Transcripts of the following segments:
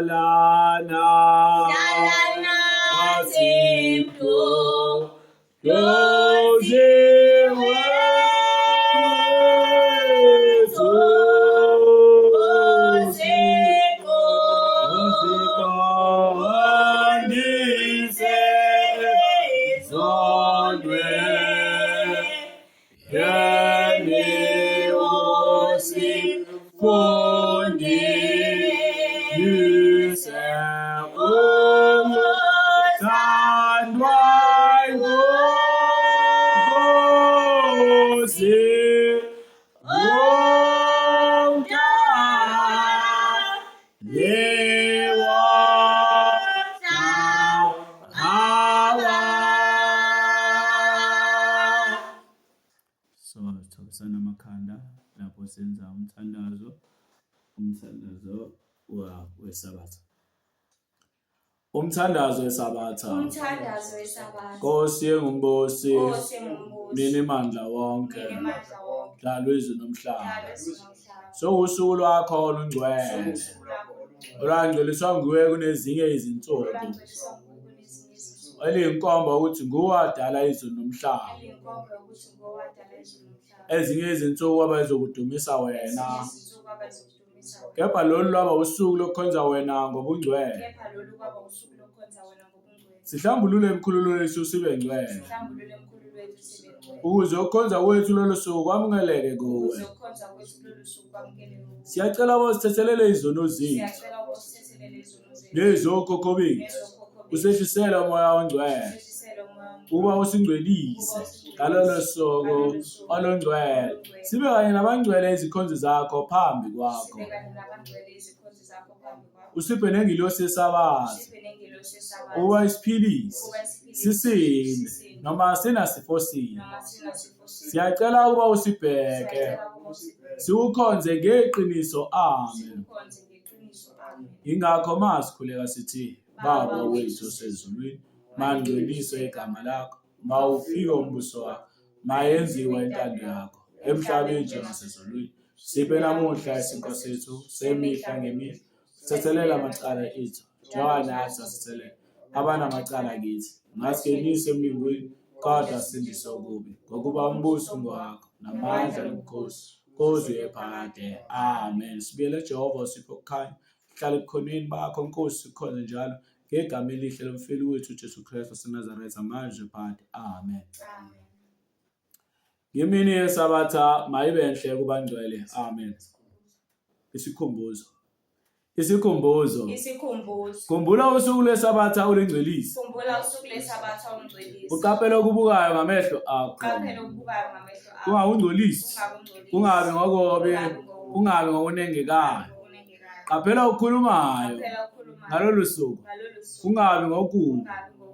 Lalana Simto Doziwe Thobisana amakhanda lapho senza umthandazo wesabatha. Umthandazo wesabatha. Nkosi engumbosi, mina imandla wonke, dlala izwe nomhlaba. So usuku lwakho olungcwele, olwangcweliswa nguwe kunezinye izinsuku, eliyinkomba ukuthi nguwe wadala izwe nomhlaba. Ezinye izinsuku abazokudumisa wena, kepha lolu lwaba usuku lokukhonza wena ngobungcwele. Sihlambulule emkhululweni wethu sibe ngcwele, ukuze ukukhonza kwethu lolu suku kwamukeleke kuwe. Siyacela bosithethelele izono zethu nezokhokho bethu, usehlisele umoya ongcwele uba usingcwelise ngalolo suku olungcwele, sibe kanye nabangcwele izikhonzi zakho phambi kwakho. Usiphe nengilosi yesabatha uba isiphilisi, sisinde noma sinasifo sini. Siyacela ukuba usibheke, siwukhonze ngeqiniso. Amen. Ingakho masikhuleka sithi, Baba wethu osezulwini, mangcweliswe igama lakho, mawufike umbuso wakho, mayenziwe intando yakho emhlabeni njengasezulwini. Siphe namuhla isinko sethu semihla ngemihla, sithethelela amacala ethu njengoba nathi sasithethelela abanamacala kithi. Ngasingenise emlingweni, kodwa sindise okubi, ngokuba umbuso ungowakho namandla nobukhosi kuze phakade. Amen. Sibiyele Jehova, sipho ukukhanya, hlala ebukhoneni bakho Nkosi, sikhonze njalo ngegama elihle lomfeli wethu Jesu Kristu waseNazaretha, manje phakade. Amen. Ngemini yesabatha mayibe enhle kubangcwele. Amen. Isikhumbuzo. Khumbula usuku lwesabatha ulingcwelise. Uqaphele okubukayo ngamehlo akho. Ungakungcolisi, kungabi ngokobe, kungabi ngokunengekayo. Qaphela ukukhulumayo ngalolu suku, kungabi ngokubi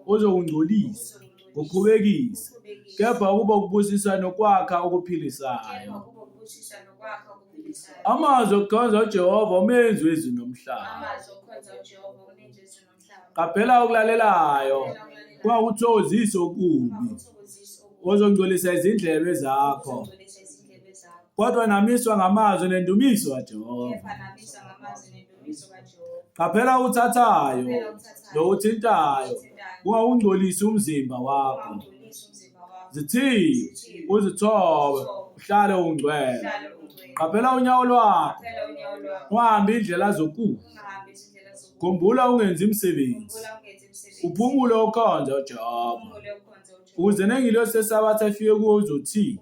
ozokungcolisa ngokuqhubekisa, kepha ukuba ukubusisa nokwakha okuphilisayo. Amazwi okukhonza uJehova umenzi wezulu nomhlaba. Qaphela okulalelayo, kungakuthokozisi okubi ozongcolisa izindlebe zakho, kodwa namiswa ngamazwi nendumiso kaJehova. Qaphela uthathayo lokuthintayo, kungakungcolisi umzimba wakho. Zithi uzithobe uhlale ungcwele. Qaphela unyawo lwakho, uhambe indlela zokufa. Khumbula ungenzi imisebenzi, uphumule ukhonze uJehova, ukuze nengilosi yesabatha ifike kuwe uzothi,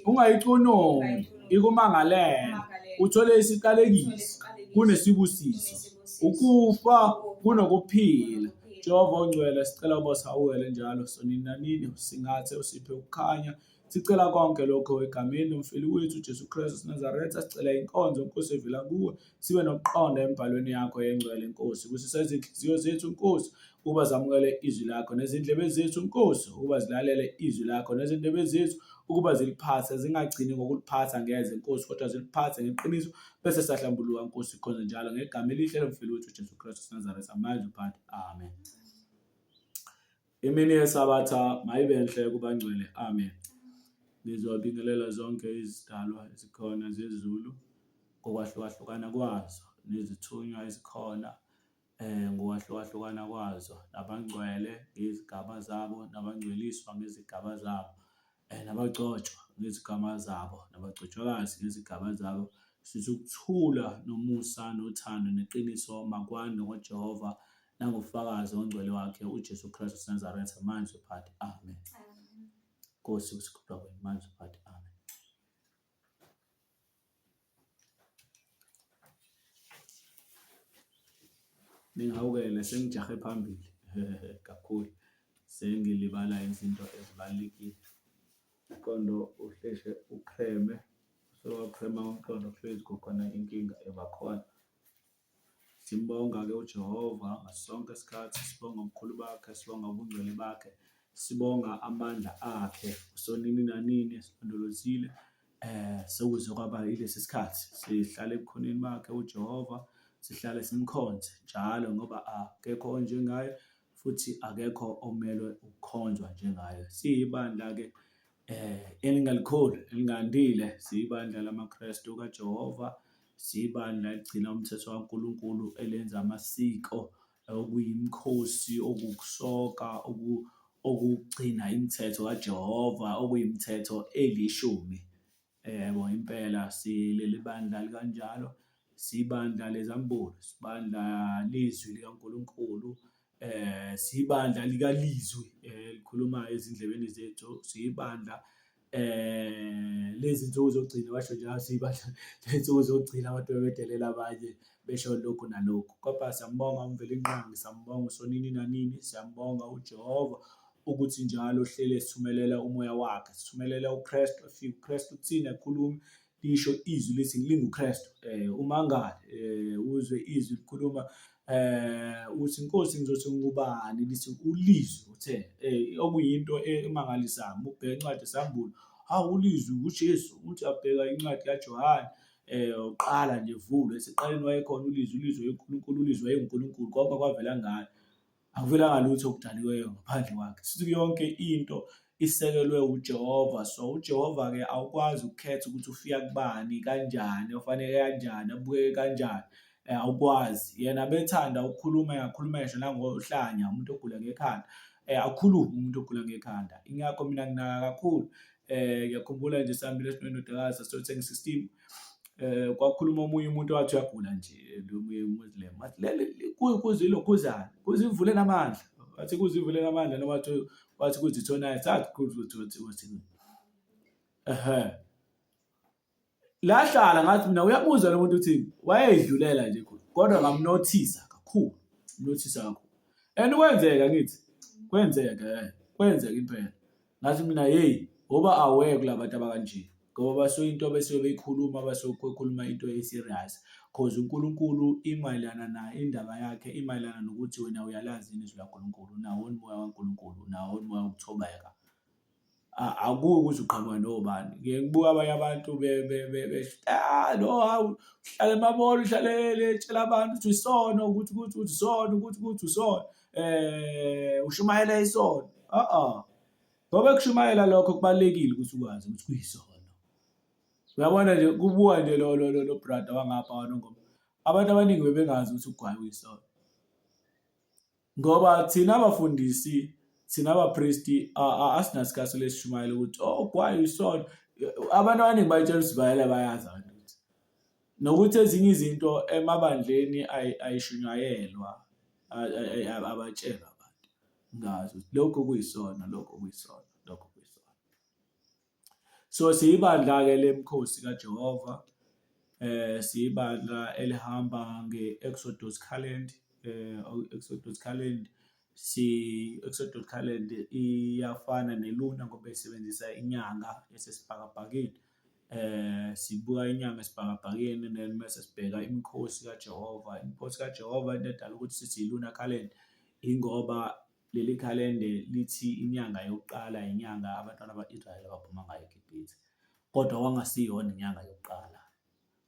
ungayicunuli ikumangalela, uthole isiqalekiso kunesibusiso, ukufa kunokuphila. Jehova ongcwele, sicela ukuba sawuwele njalo sonini nanini, singathe usiphe ukukhanya. Sicela konke lokho egameni lomfeli wethu Jesu Kristu waseNazaretha. Sicela inkonzo Nkosi evela kuwe, sibe nokuqonda embhalweni yakho engcwele Nkosi, kusiseza inhliziyo zethu Nkosi ukuba zamukele izwi lakho, nezindlebe zethu Nkosi ukuba zilalele izwi lakho, nezindlebe zethu ukuba ziliphathe, zingagcini ngokuliphatha ngeze Nkosi, kodwa ziliphathe ngeqiniso, bese sahlambuluka Nkosi, khonze njalo ngegama elihle lomfeli wethu Jesu Kristu waseNazaretha, manje phakathi. Amen. Imini yesabatha mayibe enhle kubangcwele. Amen. Ngizobingelela zonke izidalwa ezikhona zezulu ngokwahlukahlukana kwazo, nezithunywa ezikhona ngokwahlukahlukana kwazo, nabangcwele ngezigaba zabo, nabangcweliswa ngezigaba zabo, nabagcotshwa ngezigaba zabo, nabagcotshwakazi ngezigaba zabo. Sithi ukuthula nomusa nothando neqiniso makwande ngoJehova nangofakazi ongcwele wakhe uJesu Kristu waseNazaretha manje phakathi. Amen. Nkosi usikhupha kwena manje phakathi. Amen. Ningawukele sengijahe phambili kakhulu, sengilibala izinto ezibalulekile. Umqondo uhleshe ukreme, sowakrema umqondo hlezi kukhona inkinga ebakhona. Simbonga-ke uJehova ngaso sonke isikhathi, sibonga ubukhulu bakhe, sibonga ubungcwele bakhe, sibonga amandla akhe sonini nanini esilondolozile sekuze kwaba yilesi sikhathi. Sihlale ebukhoneni bakhe uJehova, sihlale simkhonze njalo ngoba akekho onjengaye futhi akekho omelwe ukukhonzwa njengaye. Siyibandla-ke elingalikhulu elingandile, siyibandla lamaKristu kaJehova, siyibandla eligcina umthetho kaNkulunkulu, elenza amasiko okuyimikhosi, okukusoka, okugcina imithetho kaJehova, okuyimithetho 10. Yebo impela sileli bandla likanjalo, sibandla lezambulo, sibandla lizwi likaNkulunkulu, sibandla likalizwi likhulumayo ezindlebeni zethu, sibandla lezi nsuku zokugcina basho njalo, sibandla ley'nsuku zokugcina abantu bebedelela abanye besho lokhu nalokhu. Kodwa siyambonga uMvelinqangi, siyambonga usonini nanini, siyambonga uJehova ukuthi njalo uhlele sithumelela umoya wakhe, sithumelela uKristu, afike uKristu kuthina ekhuluma lisho izwi lithi linguKristu, umangale uzwe izwi likhuluma uthi Nkosi ngizothi ngubani, lithi ulizwi uthe okuyinto emangalisayo. Ubheka incwadi esambulu, ulizwi uJesu uthi abheka incwadi kaJohane uqala nje vule, esiqaleni wayekhona ulizwi, ulizwi wayeNkulunkulu, ulizwi wayenguNkulunkulu, konke kwavela ngaye, akuvelanga lutho okudaliweyo ngaphandle kwakhe. Sithi yonke into isekelwe uJehova. So uJehova-ke awukwazi ukukhetha ukuthi ufika kubani, kanjani, ofanele kanjani, abukeke kanjani, awukwazi. Yena bethanda ukukhuluma, engakhulumisha nangohlanya umuntu ogula ngekhanda, akhulume umuntu ogula ngekhanda. Ingakho mina nginaka kakhulu, ngiyakhumbula nje sihambile esinododakazi sasothenga i-16, kwakhuluma omunye umuntu wathi uyagula nje, lo Muslim, wathi kuzilo kuzani, kuzivule namandla, wathi kuzivule namandla, noma wathi kuzithona sathi lahlala ngathi mina uyabuza lo muntu uthi wayedlulela nje kodwa ngamnothisa kakhulu, and kwenzeka ngithi kwenzeka impela. Ngathi mina ngoba aware kulabantu abakanje, ngoba basuke into besuke beyikhuluma, basuke bekhuluma into e-serious, cause uNkulunkulu imayelana naye, indaba yakhe imayelana nokuthi wena uyalazi izwi laNkulunkulu, nawo umoya kaNkulunkulu, nawo umoya wokuthobeka. Akuyi ukuthi uqhamuka nobani. Ngibuka abanye abantu no, uhlale emabona, uhlalele tshela abantu ukuthi isono, ukuthi isono, ukuthi isono, ushumayela isono. Ngoba kushumayela lokho kubalulekile ukuthi ukwazi ukuthi kuyisono. Uyabona nje, kubuka nje lo brother wangapha waNongoma, abantu abaningi bebengazi ukuthi ugwayi uyisono, ngoba thina abafundisi, thina abapristi asinasikhathi lesishumayela ukuthi ugwayi uyisono. Abantu abaningi bayitshela ukuthi bayala bayazi abantu ukuthi nokuthi ezinye izinto emabandleni ayishunyayelwa, abatshelwa abantu ngazi ukuthi lokho kuyisono, lokho kuyisono, lokho kuyisono. So siyibandla-ke lemkhosi kaJehova, siyibandla elihamba nge-Exodus calendar, Exodus calendar. Exodus calendar iyafana neluna ngoba isebenzisa inyanga esesibhakabhakeni. Sibuka inyanga esibhakabhakeni, then mase sibheka imikhosi kaJehova. Imikhosi kaJehova into edala ukuthi sithi iluna calendar ingoba leli calendar lithi inyanga yokuqala inyanga abantwana bakwa-Israyeli abaphuma ngayo eGibhithe, kodwa wangasiyona inyanga yokuqala,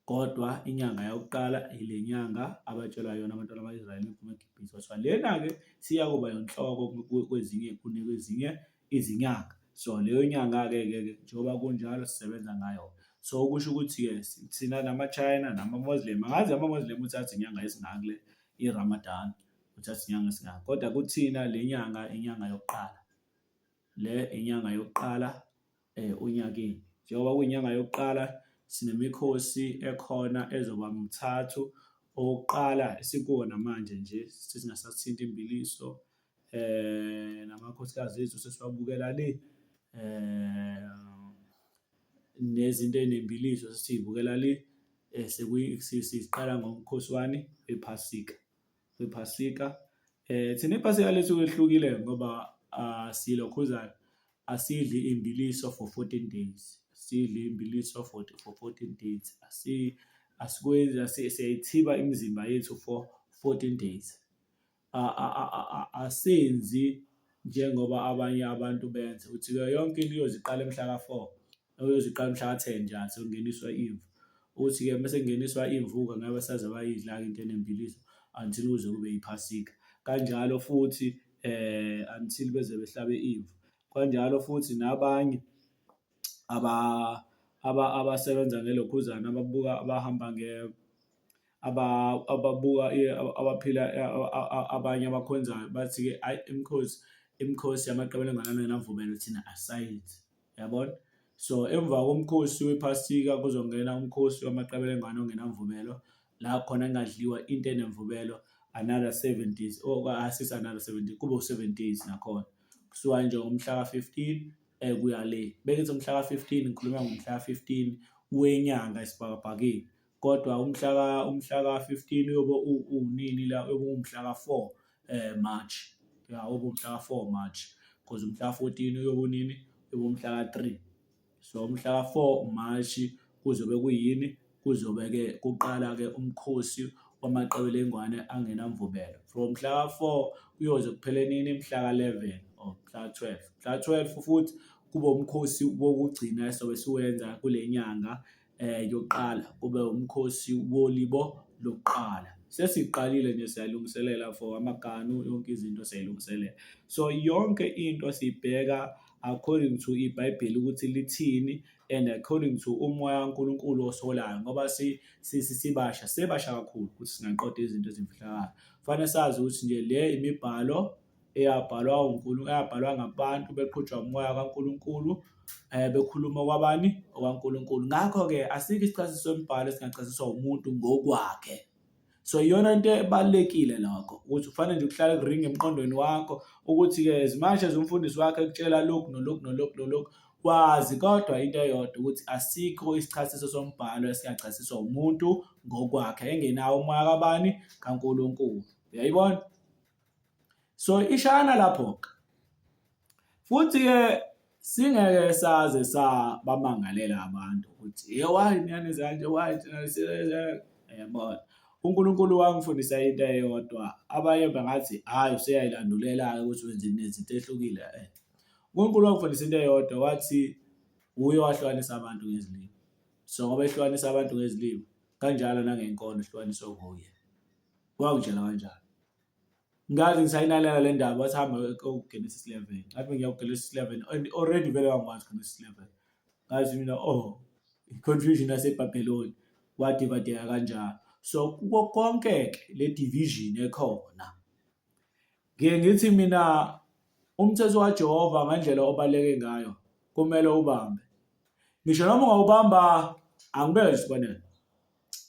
kodwa inyanga yokuqala ile nyanga abatshelwa yona abantwana bakwa-Israyeli bephuma eGibhithe. Kwathiwa lena-ke siyakuba yinhloko kwezinye izinyanga. So leyo nyanga-ke njengoba kunjalo sisebenza ngayo. So kusho ukuthi-ke thina nama-China nama-Muslim, angazi ama-Muslim uthatha inyanga esingaki le i-Ramadan, uthatha inyanga esingaki, kodwa kuthina le nyanga inyanga yokuqala, le inyanga yokuqala onyakeni. Njengoba kuyinyanga yokuqala sinemikhosi ekhona ezoba mithathu. Owokuqala esikuwona manje nje sesingasathinta imbiliso namakhosikazi ethu sesiwabukela le nezinto enembiliso sesiy'bukela le siqala ngomkhosi wani wephasika. Thina iphasika lethu kwehlukile ngoba silokhuzayo asidli imbiliso for 14 days. Sidli imbiliso for 14 days. Siyayithiba imizimba yethu for 14 days. Asenzi njengoba abanye abantu benza ukuthi yonke into iyoziqala emhla ka4, uyoziqala mhla ka10 njalo sekungeniswa imvu. Ukuthi-ke bese kungeniswa imvu-ke ngabe saze bayidla-ke into enembiliso until kuze kube yiphasika. Kanjalo futhi until beze behlabe imvu. Kanjalo futhi nabanye abasebenza ngelokhuzana abahamba abaphila abanye abakhonzayo bathi-ke ayi imikhosi yamaqebelengwane angenamvubelo thina asayenzi, yabona. So emva komkhosi wephasika kuzongena umkhosi wamaqebelengwane ongenamvubelo, la khona kungadliwa into enemvubelo another 7 days, asisa another 7 days, kube u7 days nakhona. Kusuka nje ngomhla ka15 kuya le. Bekithi umhla ka15 ngikhuluma ngomhla ka15 wenyanga esibhakabhakeni. Kodwa umhla ka15 uyobe unini la, umhla ka4 March. Ya, umhla ka4 March. Because umhla ka14 uyobe unini, umhla ka3. So umhla ka4 March kuzobe kuyini? Kuzobe-ke kuqala-ke umkhosi wamaqebelengwane angenamvubelo. From mhla ka4 uyoze kuphele nini? Mhla ka11 or mhla ka12. Mhla ka12 futhi kube umkhosi wokugcina esobe siwenza kule nyanga yokuqala, kube umkhosi wolibo lokuqala. Sesiqalile nje siyalungiselela for amaganu, yonke izinto siyayilungiselela. So yonke into siyibheka according to iBhayibheli ukuthi lithini and according to umoya kaNkulunkulu osolayo, ngoba sebasha kakhulu ukuthi singaqoda izinto ezimfihlakalo. Kufanele sazi ukuthi nje le imibhalo eyabhalwa ngabantu beqhutshwa umoya kaNkulunkulu, bekhuluma kwabani? OkaNkulunkulu. Ngakho-ke asikho isichasiso semibhalo esingachasiswa umuntu ngokwakhe. So iyona into ebalulekile lokho, ukuthi kufanele nje kuhlale kuringe emqondweni wakho ukuthi-ke as much as umfundisi wakho ekutshela lokhu nolokhu, wazi kodwa into eyodwa ukuthi asikho isichasiso sombhalo esingachasiswa umuntu ngokwakhe, engenawo umoya kabani? KaNkulunkulu. Uyayibona? So ishana lapho-ke. Futhi-ke singeke saze sabamangalela abantu ukuthi why niyani kanje, why yabona. uNkulunkulu wangifundisa into eyodwa, abanye bangathi hayi useyayilandulela ukuthi wenze nezinto ehlukile. uNkulunkulu wangifundisa into eyodwa, wathi uye wahlukanisa abantu ngezilimi. So ngoba ehlukanisa abantu ngezilimi, kanjalo nangenkolo ehlukaniswa nguye. Wangitshela kanjalo. Ngazi ngisayinalela le ndaba wathi hamba kuGenesis 11. Ngathi ngiyakuGenesis 11 and already vele wangikwazi Genesis 11. Ngazi mina i-confusion yaseBhabheloni wadivadeka kanjalo. So kuko konke le division ekhona, ngeke ngithi mina umthetho kaJehova ngendlela obaleke ngayo kumele ubambe. Ngisho noma ungawubamba angibeke isibonelo,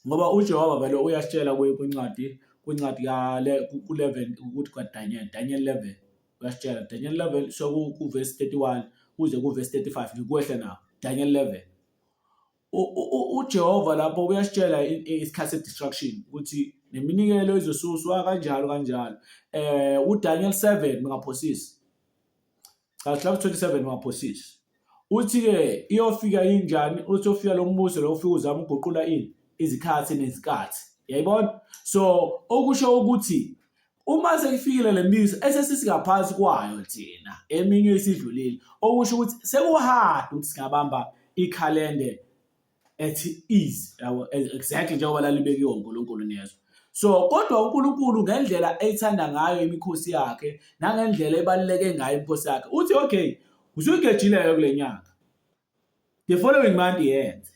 ngoba uJehova vele uyasitshela kwincwadi ku11 ukuthi kwaDaniel 11 uyasitshela Daniel 11 so kuverse 31 kuze kuverse 35 ngikwehle nawo Daniel 11. uJehova lapho uyasitshela isikhathi se-destruction ukuthi neminikelo izosuswa kanjalo. uDaniel 7 mengaphosisi, lapho 27 mengaphosisi uthi-ke iyofika injani, uthi ufika lo mbuso lo ufika uzama uguqula izikhathi nezikhathi. Yayibona? So okusho ukuthi uma sekufikile le mbizo esesisingaphansi kwayo thina eminye isidlulile, okusho ukuthi sekuhard ukuthi singabamba ikhalende at ease, exactly njengoba lalibekiwe uNkulunkulu nezwe. So kodwa uNkulunkulu ngendlela ethanda ngayo imikhosi yakhe nangendlela ebaluleke ngayo imikhosi yakhe uthi okay, usungejile kule nyanga, the following month yenze.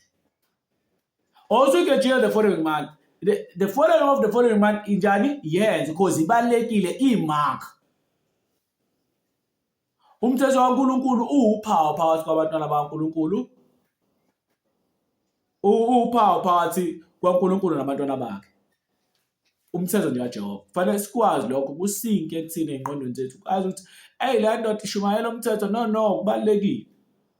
Also you can change the following month. The following of the following month injani? Yes, because ibalekile imark. Umthetho kaNkulunkulu uwuphawu phakathi kwabantwana bakaNkulunkulu. Uphawu phakathi kwaNkulunkulu nabantwana bakhe. Umthetho nje kaJehova. Kufanele sikwazi lokho kusinke ekuthini engqondweni zethu. Ukwazi ukuthi hey le ndoda ishumayela umthetho no kubalekile.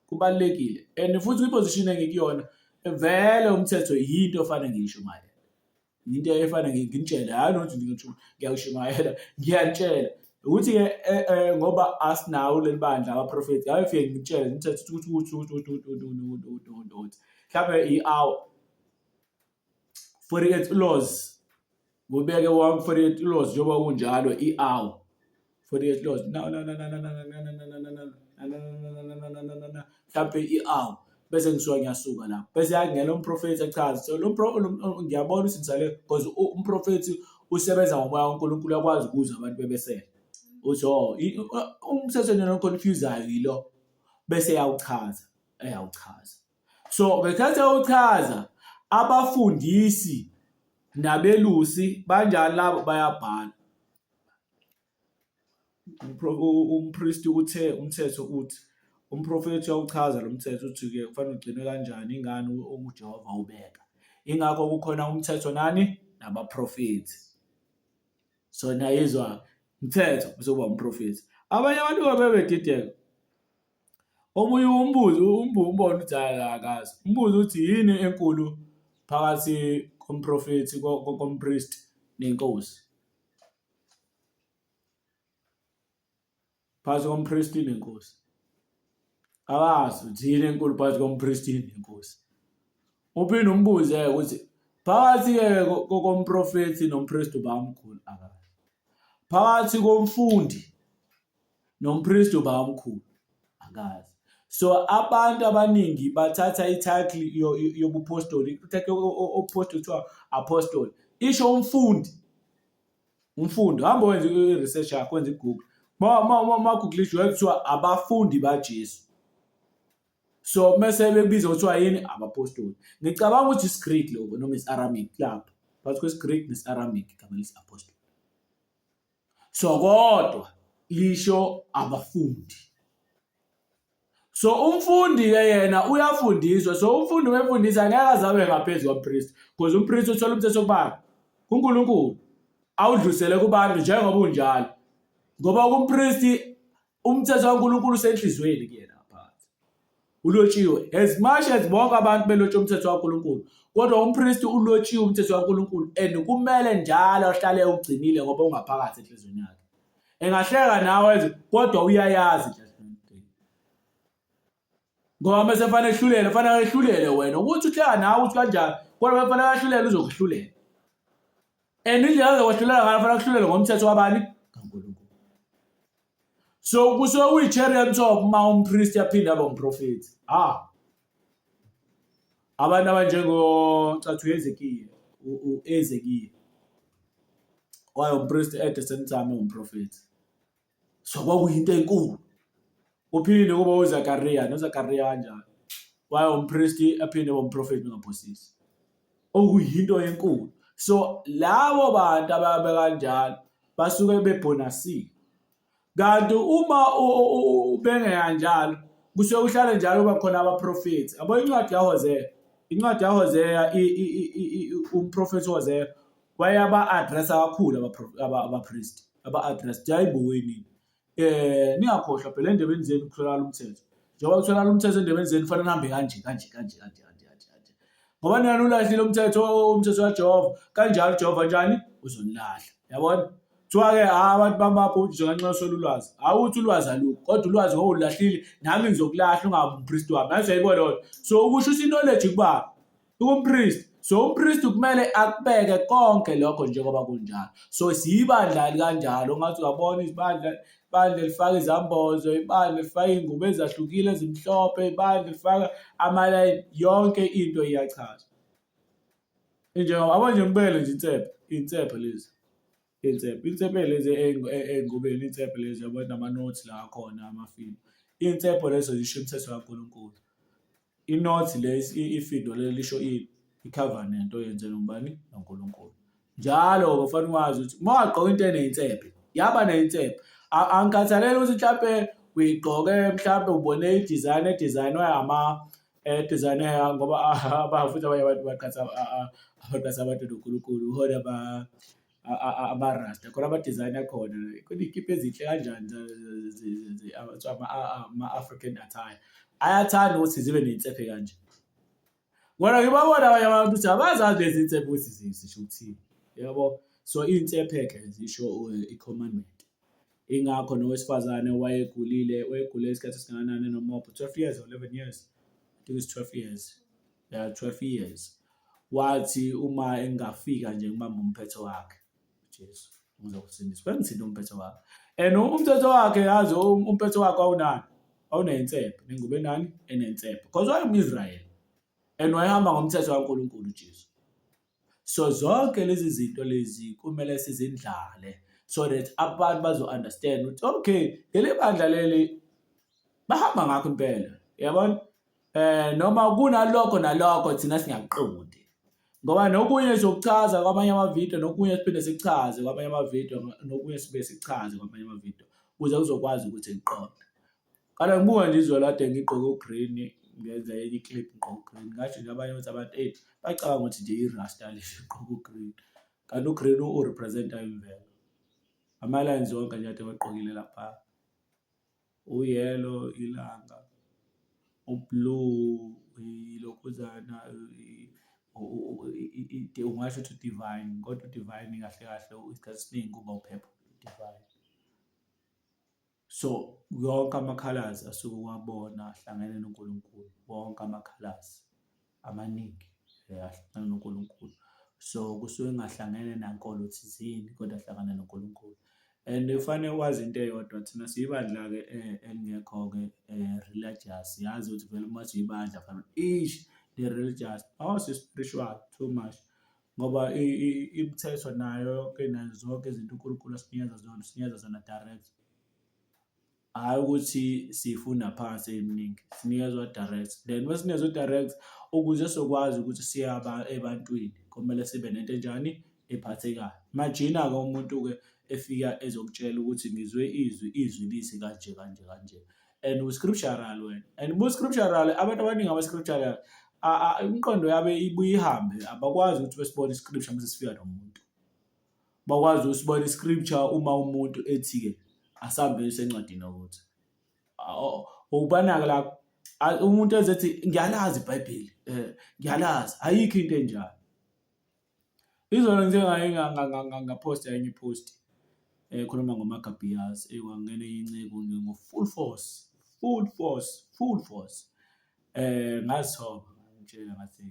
Kubalekile. And futhi kwiposition engikuyona vele umthetho yinto ofanele ngiyishumayele. Into efanele ngintshele hayi nokuthi ngiyashumayela ngiyantshela. Ukuthi ke ngoba asinawo lelibandla abaprofeti ayefike ngitshele umthetho ukuthi mhlawumbe i-hour 48 laws ngobeke wami 48 laws njengoba kunjalo i-hour 48 laws mhlawumbe i-hour bese ngisuka ngiyasuka lapho bese yangena umprofeti achaza so ngiyabona ukuthi ngisale because umprofeti usebenza ngomoya kaNkulunkulu akwazi ukuzwa abantu bebesele uthi umthetho nje oconfuseayo yilo bese eyawuchaza so ngekhathi uyawuchaza abafundisi nabelusi banjani labo bayabhala umpriest uthe umthetho uthi umprofeti uyawuchaza lo mthetho uthi ke kufanele ugcinwe kanjani ingani uJehova ubeka ingakho kukhona umthetho nani nabaprofeti so nayizwa umthetho uzoba umprofeti abanye abantu babedideka omunye umbona uthi akazi umbuzo uthi yini enkulu phakathi komprofeti kompriest nenkosi phakathi kompriest nenkosi akazi uthi yini enkulu phakathi kompriest nenkosi uphinde umbuze ukuthi phakathi komprofeti nompriest ubamkhulu akazi phakathi komfundi nompriest ubamkhulu akazi so abantu abaningi bathatha ititle yobupostoli uthathe opostoli kuthiwa apostoli isho umfundi hamba wenze i-research yakho wenze iGoogle ma Google isho kuthiwa abafundi baJesu so mase bebiza kuthiwa yini abapostoli ngicabanga ukuthi is-Greek lokho noma is-Aramic lapho phakathi kwesi-Greek nes-Aramic igama lesi-apostoli so kodwa lisho abafundi so umfundi yena uyafundiswa so umfundi wemfundisi angeke azabe ngaphezulu kompriest because umpriest uthola umthetho kubani kuNkulunkulu awudlusele kubantu njengoba unjalo ngoba kumpriest umthetho kaNkulunkulu usenhlizweni kuyena phakathi ulotshiwe as much as bonke abantu belotshe umthetho kaNkulunkulu kodwa umpriest ulotshiwe umthetho kaNkulunkulu and kumele njalo ahlale ugcinile ngoba ungaphakathi enhlizweni yakhe engahleka nawe kodwa uyayazi ngoba mase fanele ehlulele wena ukuthi uhleka nawe ukuthi kanjani kodwa fanele ahlulele uzokuhlulela and indlela zokuhlulela ngayo fanele ahlulele ngomthetho wabani kaNkulunkulu so kusuke uyi-cherry on top uma umpriest yaphinde abe umprofeti abantu abanjengocathu Ezekiya wayompriest at the same time umprofeti so kwakuyinto enkulu uphinde kuba uZakariya noZakariya kanjalo wayompriest aphinde bomprofeti ngaphosisi okuyinto enkulu so labo bantu ababe kanjalo basuke bebonasile kanti uma bengekanjalo kusuke uhlale njalo kuba khona abaprofeti abo incwadi yaHosea umprofeti Hosea wayaba-addressa kakhulu abapriest aba-address jayibuweni ningakhohlwa phela endebeni zenu kutholakala umthetho njengoba kutholakala umthetho endebeni zenu kufanele nihambe kanje ngoba nina ulahlile umthetho kaJehova kanjalo uJehova njani uzonilahla yabona kuthiwa-ke abantu bamabhujisho ngenxa yoswela ulwazi awuthi ulwazi alukho kodwa ulwazi ngoba ulahlile nami ngizokulahla ungabi umpriest wami ayizayibona lona so ukusho i-knowledge kubani umpriest so umpriest kumele akubeke konke lokho njengoba kunjalo so siyibandla kanjalo ngathi uyabona ibandla lifaka izambozo ibandla lifaka ingubo ezahlukile ezimhlophe ibandla lifaka amalayini yonke into iyachaza njengoba abanje ngibele nje insepho lezi insepho lezi engubeni insepho lezi yabona nama-notes la khona amafili insepho lezo zisho umthetho kaNkulunkulu inothi lesi ifindo leli lisho ini i-covenant oyenzelwe ngubani? noNkulunkulu. Njalo kufanele wazi ukuthi uma wagqoka into eney'nsephe yaba ney'nsephe, angikhathalele ukuthi mhlampe uyigqoke mhlampe ubone i-design edizayinwe design ngoba futhi abanye abantu baqhatha abantu noNkulunkulu khona ama-rasta khona ama-design akhona khona iy'kipa ezinhle kanjani ama-African attire ayathanda ukuthi zibe ney'nsephe kanje. Kodwa ngibabona abanye abantu ukuthi abazazi lezi nsephe ukuthi zisho ukuthini, yabo. So iy'nsephe-ke zisho i-commandment. Ingakho nowesifazane wayegulile isikhathi esingakanani nomopho 12 years or 11 years, I think it's 12 years, 12 years. Wathi uma engafika nje ngibamba umphetho wakhe, Jesu uzokusindisa, bengithini umphetho wakhe, and umphetho wakhe yazi umphetho wakhe awunani, awuney'nsephe, nengubo enani, enensephe, because wayengum'Israyeli and wayehamba ngomthetho kaNkulunkulu uJesu. So zonke lezi zinto lezi kumele sizindlale so that abantu bazo-understand ukuthi okay, leli bandla leli bahamba ngakho impela, yabona. Noma kunalokho nalokho thina singakuqondi, ngoba nokunye sizokuchaza kwamanye amavidiyo, nokunye siphinde sikuchaze kwamanye amavidiyo, nokunye sibe sikuchaze kwamanye amavidiyo ukuze uzokwazi ukuthi ngiqonde. Kanti ngibuka nje izolo kade ngigqoke ugreen, ngenza enye iclip ngigqoke ugreen, ngasho nje abanye ukuthi abantu bacabanga ukuthi nje i-rasta lisho ugqoke ugreen, kanti ugreen urepresenta imvelo. Ama-lines wonke nje ade bagqokile lapha, uyellow ilanga, ublue ilokhuzana, ungasho ukuthi divine, kodwa divine kahle kahle isikhathi esiningi kuba upurple divine. So yonke ama-colours asuke uwabona ahlangene noNkulunkulu, wonke ama-colours amaningi ahlangene noNkulunkulu. So kusuke ngahlangene nankolo thizeni kodwa ahlangane noNkulunkulu. And kufanele wazi into eyodwa, thina siyibandla-ke elingekho-ke religious, yazi ukuthi vele uma siyibandla fanele le-religious, si-spiritual too much, ngoba imithetho nayo yonke nazo zonke izinto uNkulunkulu sinikeza zona direct. Hhayi ukuthi siyifunda phansi eminingi, sinikezwa direct. Then uma sinikezwa direct ukuze sokwazi ukuthi siya ebantwini kumele sibe nento enjani ephathekayo. Imagine-ke umuntu-ke efika ezokutshela ukuthi ngizwe izwi lisi kanje kanje kanje, and u-scriptural wena, and bu-scriptural abantu abaningi aba-scriptural imiqondo yabo ibuye ihambe, abakwazi ukuthi besibone i-scripture mase sifika nomuntu. Bakwazi usibona i-scripture uma umuntu ethi-ke asihambise encwadini ukuthi ubana-ke la umuntu ezethi ngiyalazi iBhayibheli, ngiyalazi, ayikho into enjalo. Izolo nje ngaphosta enye ipost khuluma ngoMagabiyas, kwangena incebo ngo-full force, ngazithoba ngitshela ngathi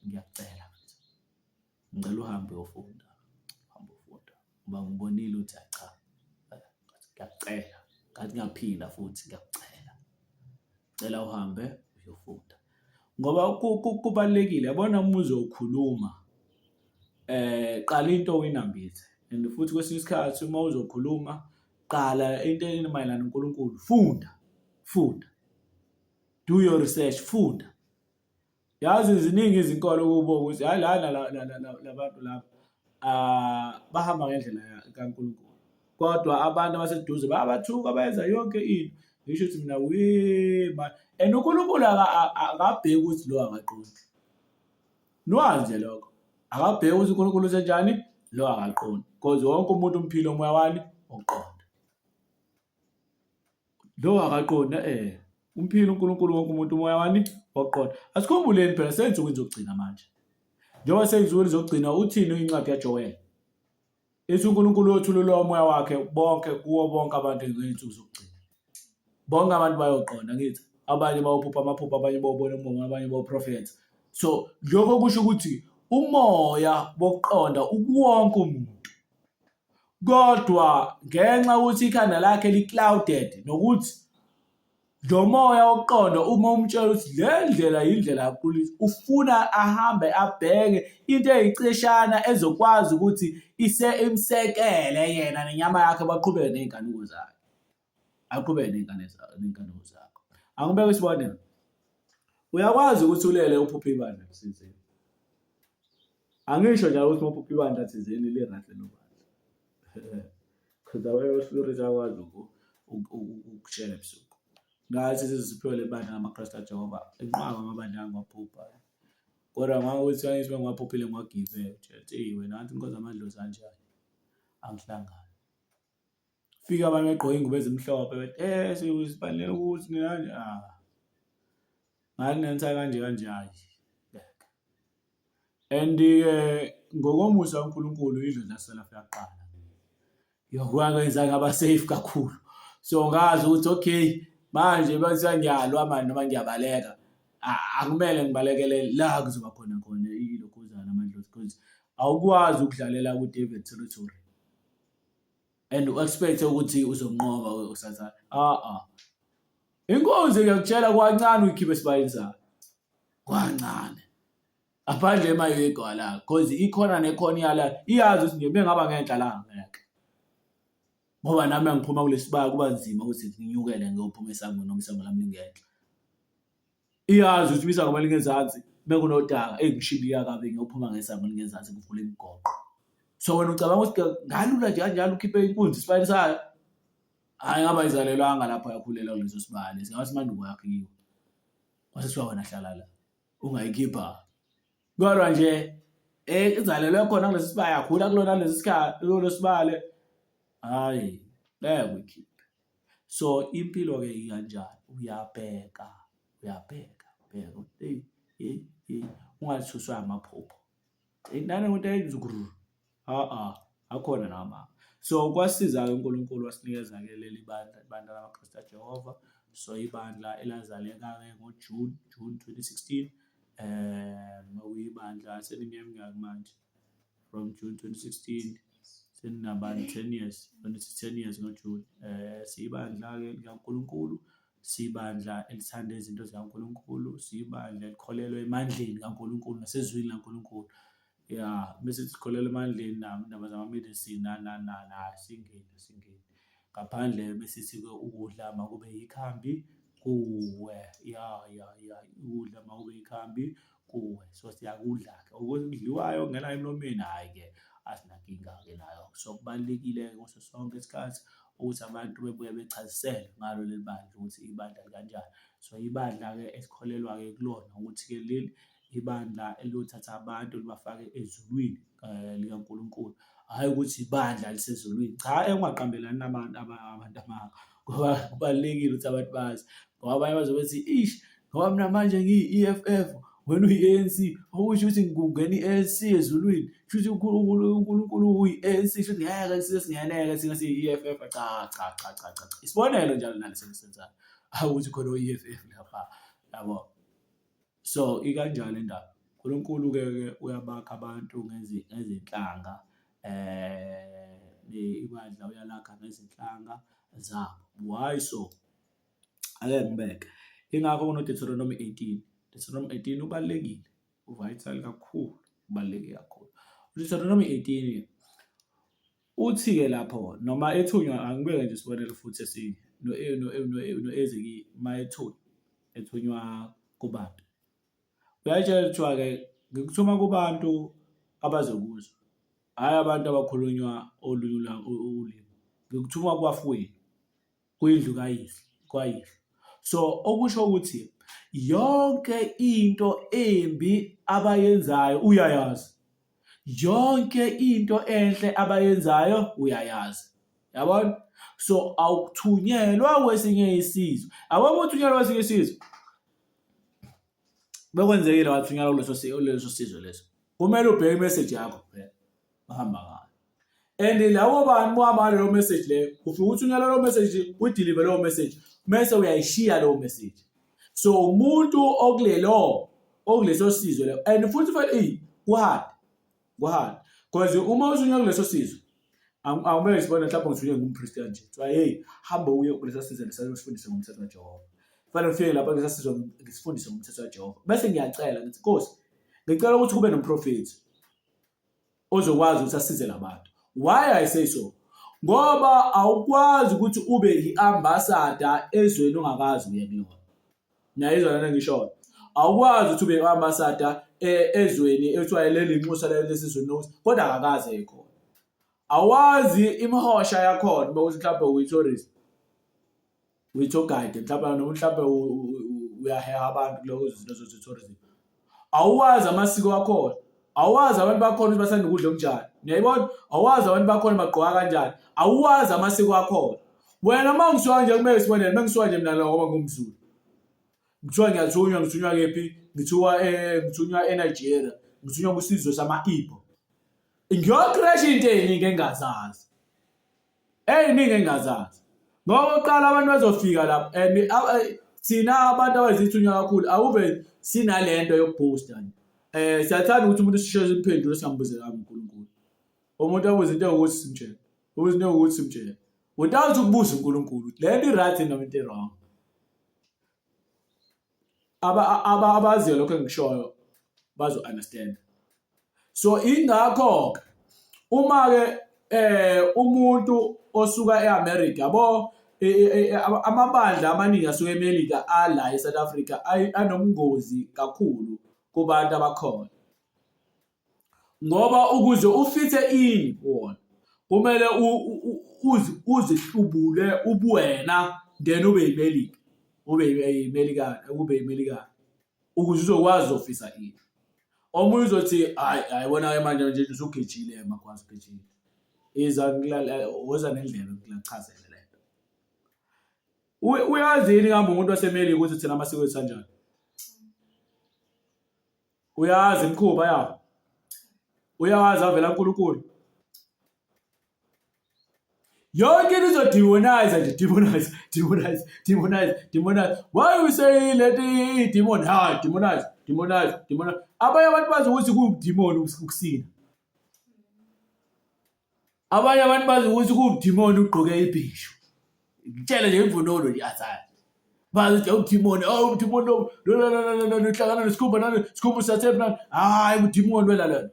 ngiyacela ngicela uhambe ufunda ngoba ngibonile ukuthi cha, ngiyacela ngathi ngiyaphinda futhi ngiyakucela, cela uhambe uyofunda ngoba kubalulekile. Yabona uma uzokhuluma qala into oyinambithe, and futhi kwesinye isikhathi uma uzokhuluma qala into emayelana noNkulunkulu, funda, do your research, funda. Yazi ziningi izinkolo kubo ukuthi hayi labantu laba bahamba ngendlela kaNkulunkulu, kodwa abantu abaseduze bayabathuka bayenza yonke into. Ngisho ukuthi mina and uNkulunkulu akabheki ukuthi lo akaqondi, nwazi nje lokho, akabheki ukuthi uNkulunkulu usenjani, lo akaqondi, because wonke umuntu umphilo umoya wani oqonda, lo akaqondi umphilo uNkulunkulu wonke umuntu umoya wani oqonda. Asikhumbuleni phela seyinsuku izogcina manje, njengoba seyinsuku izogcina. Uthini incwadi kaJoel? Ethi uNkulunkulu uyothulula umoya wakhe kuwo bonke abantu ngey'nsuku zokugcina. Bonke abantu bayoqonda ngithi, abanye bayophupha amaphupho, abanye bayobona umoya, abanye bayoprofetha. So lokho kusho ukuthi umoya wokuqonda ukuwonke umuntu, kodwa ngenxa yokuthi ikhanda lakhe li-clouded, nokuthi lo moya wokuqonda uma umtshela ukuthi le ndlela yindlela kaNkulunkulu, ufuna ahambe abheke into eyicishana ezokwazi ukuthi imsekele yena nenyama yakhe, baqhubeke ney'nkanuko zakhe, aqhubeke ney'nkanuko zakho. Angibeke isibonelo, Uyakwazi ukuthi ulele uphuphe ibandla thizeni. Angisho njalo ukuthi uphuphe ibandla thizeni lirahle nobandla. Because awekho spirit akwazi ukutshela ebusuku. Ngathi siziphiwe le bandla ngamaKristu kaJehova. Inqaba amabandla angiwaphupha. Kodwa ngakuthi angithi bengwaphuphile ngiwagive. Wena anti inkosi amadlozi kanjani? Angihlangani. Fika abanye begqoka ingubo ezimhlophe bethi sifanele ukuthi nani ngani nenza kanjani. And ngokomusa kaNkulunkulu idlozi lasela yaqala. Yokwenza ngaba safe kakhulu. So ngazi ukuthi okay manje bese ngiyalwa manje noma ngiyabaleka. Akumele ngibalekele la kuzoba khona ilokhuzana amadlozi because awukwazi ukudlalela ku David territory. And u-expect ukuthi uzonqoba usathana. Inkonzo ngiyakutshela kwancane uyikhiphe esibayeni sakho. Kwancane. Aphandle emayigo la because ikhona nekhona iyala iyazi ukuthi nje bengaba ngenhla la ngeke. Ngoba nami ngiphuma kulesibaya kuba nzima ukuthi nginyukele ngiyophuma esangweni noma isango lami lingenhla. Iyazi ukuthi isango lingezansi bekunodaka engishibiya kabi ngiyophuma ngesango lingezansi kuvula imigoqo. So wena ucabanga ukuthi ngalula nje kanjalo ukhiphe inkunzi isibayeni sayo. Hayi ngaba izalelwanga lapho yakhulela kuleso sibani singathi manduko yakhe yiyo. Kwase siwa wena hlala la ungayikhipha. Kodwa nje izalelwe khona kulesi sibaya yakhula kulona lesi sikhathi kulolu sibale. Hayi uyikhiphe. So impilo ke ikanjani uyabheka ungathuswa amaphupho. Nani ukuthi ayizuguru. Akhona nama. So kwasiza uNkulunkulu wasinikeza ke leli bandla lamaKristu kaJehova. So ibandla elazaleka ke ngoJune 2016 uyibandla seniminyaka manje from June 2016 seninabantu 10 years 10 years ngoJune. Sibandla ke likaNkulunkulu, sibandla elithanda izinto zikaNkulunkulu, sibandla elikholelwa emandleni kaNkulunkulu nasezwini laNkulunkulu. Bese sikholelwa emandleni naba zama-medicine singeni. Ngaphandle bese sike ukudla makube yikhambi kuwe. Ukudla makube yikhambi kuwe. So siyakudla ke okudliwayo ngena emlomeni hayi ke asinankinga ke nayo. So kubalekile kuso sonke isikhathi ukuthi abantu bebuye bechazisele ngalo leli bandla ukuthi ibandla kanjani. So ibandla ke esikholelwa ke kulona ukuthi ke leli ibandla eliyothatha abantu libafake ezulwini likaNkulunkulu. Hayi ukuthi ibandla lisezulwini. Cha ungaqambelani nabantu amanga. Ngoba kubalekile ukuthi abantu bazi. Ngoba abanye bazobethi ngoba mina manje ngiyi-EFF wena uyi-ANC okusho ukuthi ngingena i-ANC ezulwini. Futhi uNkulunkulu uyi-ANC futhi ngeke singeneke thina siyi-EFF. Cha. Isibonelo njalo nalesi senzayo. Ukuthi khona o-EFF lapha yabo. So ikanjalo indaba. uNkulunkulu ke uyabakha abantu ngezinhlanga ibandla uyalakha ngezinhlanga zabo. Why so? Ake ngibeke. Ingakho kunoDeuteronomy 18. Deuteronomy 18 ubalekile. Uvital kakhulu, ubaleke kakhulu. uDeuteronomy 18 uthi ke lapho noma ethunywa angibeke nje isibonelo futhi esinye no-Ezeki ethunywa kubantu. Uyatshela kuthiwa ke ngikuthuma kubantu abazokuzwa. Hayi abantu abakhulunywa ulimi. Ngikuthuma kubafowethu kuyindlu kayihlo. So okusho ukuthi yonke into embi abayenzayo uyayazi. Yonke into enhle abayenzayo uyayazi. Yabona? So awuthunyelwa kwesinye isizwe. Awuba uthunyelwa kwesinye isizwe. Bekwenzekile wathunyelwa kuleso sizwe leso. Kumele ubheke imessage yakho kuphela. Bahamba ngayo. And labo bantu bahamba leyo message leyo, ufika uthunyelwa leyo message, udeliver leyo message, mase uyayishiya leyo message. So umuntu okuleso sizwe leyo and futhi kuhard. Because uma uthunyelwa kuleso sizwe, awumele sibone mhlawumbe ngithunyelwe ngumpriest kanje. Hey, hamba uye kuleso sizwe lesifundise ngomthetho kaJehova. Kufanele ufike lapha kuleso sizwe ngisifundise ngomthetho kaJehova. Bese ngiyacela ngithi Nkosi, ngicela ukuthi kube nomprofeti ozokwazi ukuthi asize labantu. Why I say so? Ngoba awukwazi ukuthi ube yi-ambassador ezweni ongakazi uye kulona. Niyayizwa lana ngisho. awukwazi ukuthi ube ambassador ezweni ethiwa leli inxusa lesizwe kodwa akakaze ekhona. Awazi imihosha yakhona ukuthi mhlawumbe uyi-tourist, uyi-tour guide, mhlawumbe uyaheha abantu kulezo zinto ze-tourism. Awazi amasiko akhona, awazi abantu bakhona ukuthi bathanda ukudla okunjani, uyayibona? Awazi abantu bakhona bagqoka kanjani, awazi amasiko akhona. Wena uma ngisuka nje kumele sibonele, uma ngisuka nje mina ngoba ngumZulu, ngithiwa ngithunywa kephi, ngithunywa eNigeria, ngithunywa kusizwe sama-Igbo. Ngiyocrasha into ey'ningi engingazazi. Ey'ningi engingazazi. Ngoba uqala abantu bazofika lapho and thina abantu abazithunywa kakhulu awube sinalento yokuboosta. Siyathanda ukuthi umuntu sisheshe simphendule singambuze kami uNkulunkulu. Umuntu abuze into ukuthi simtshele. Ubuze into ukuthi simtshele. Without ukubuza uNkulunkulu, le nto right noma into wrong. Abaziyo lokho engikushoyo bazo understand. So ingakho uma-ke umuntu osuka e-America yabo amabandla amaningi asuka eMelika ala eSouth Africa anobungozi kakhulu kubantu abakhona. Ngoba ukuze ufithe in wona kumele uzihlubule ubuwena then ube yiMelika, ube yiMelika ukuze uzokwazi ofisa in. Omunye uzothi ayibona manje nje usugejile emakwazi ugejile. Woza nendlela ngilachazele lento. Uyazini ngamba umuntu waseMelika ukuthi thina amasiko ethu kanjani? Uyazi imikhuba yawo. Uyawazi avela uNkulunkulu. Yonke into izodemonize nje, demonize. Why we say let demon demonize. Abanye abantu bazi ukuthi kudemon ukusina. Abanye abantu bazi ukuthi kudemon ugqoke ibhishu. Ngitshela nje imvunulo nje azazi. Bazi udemon, udemon no hlangana nesikhumba sathepha. Hayi udemon welala.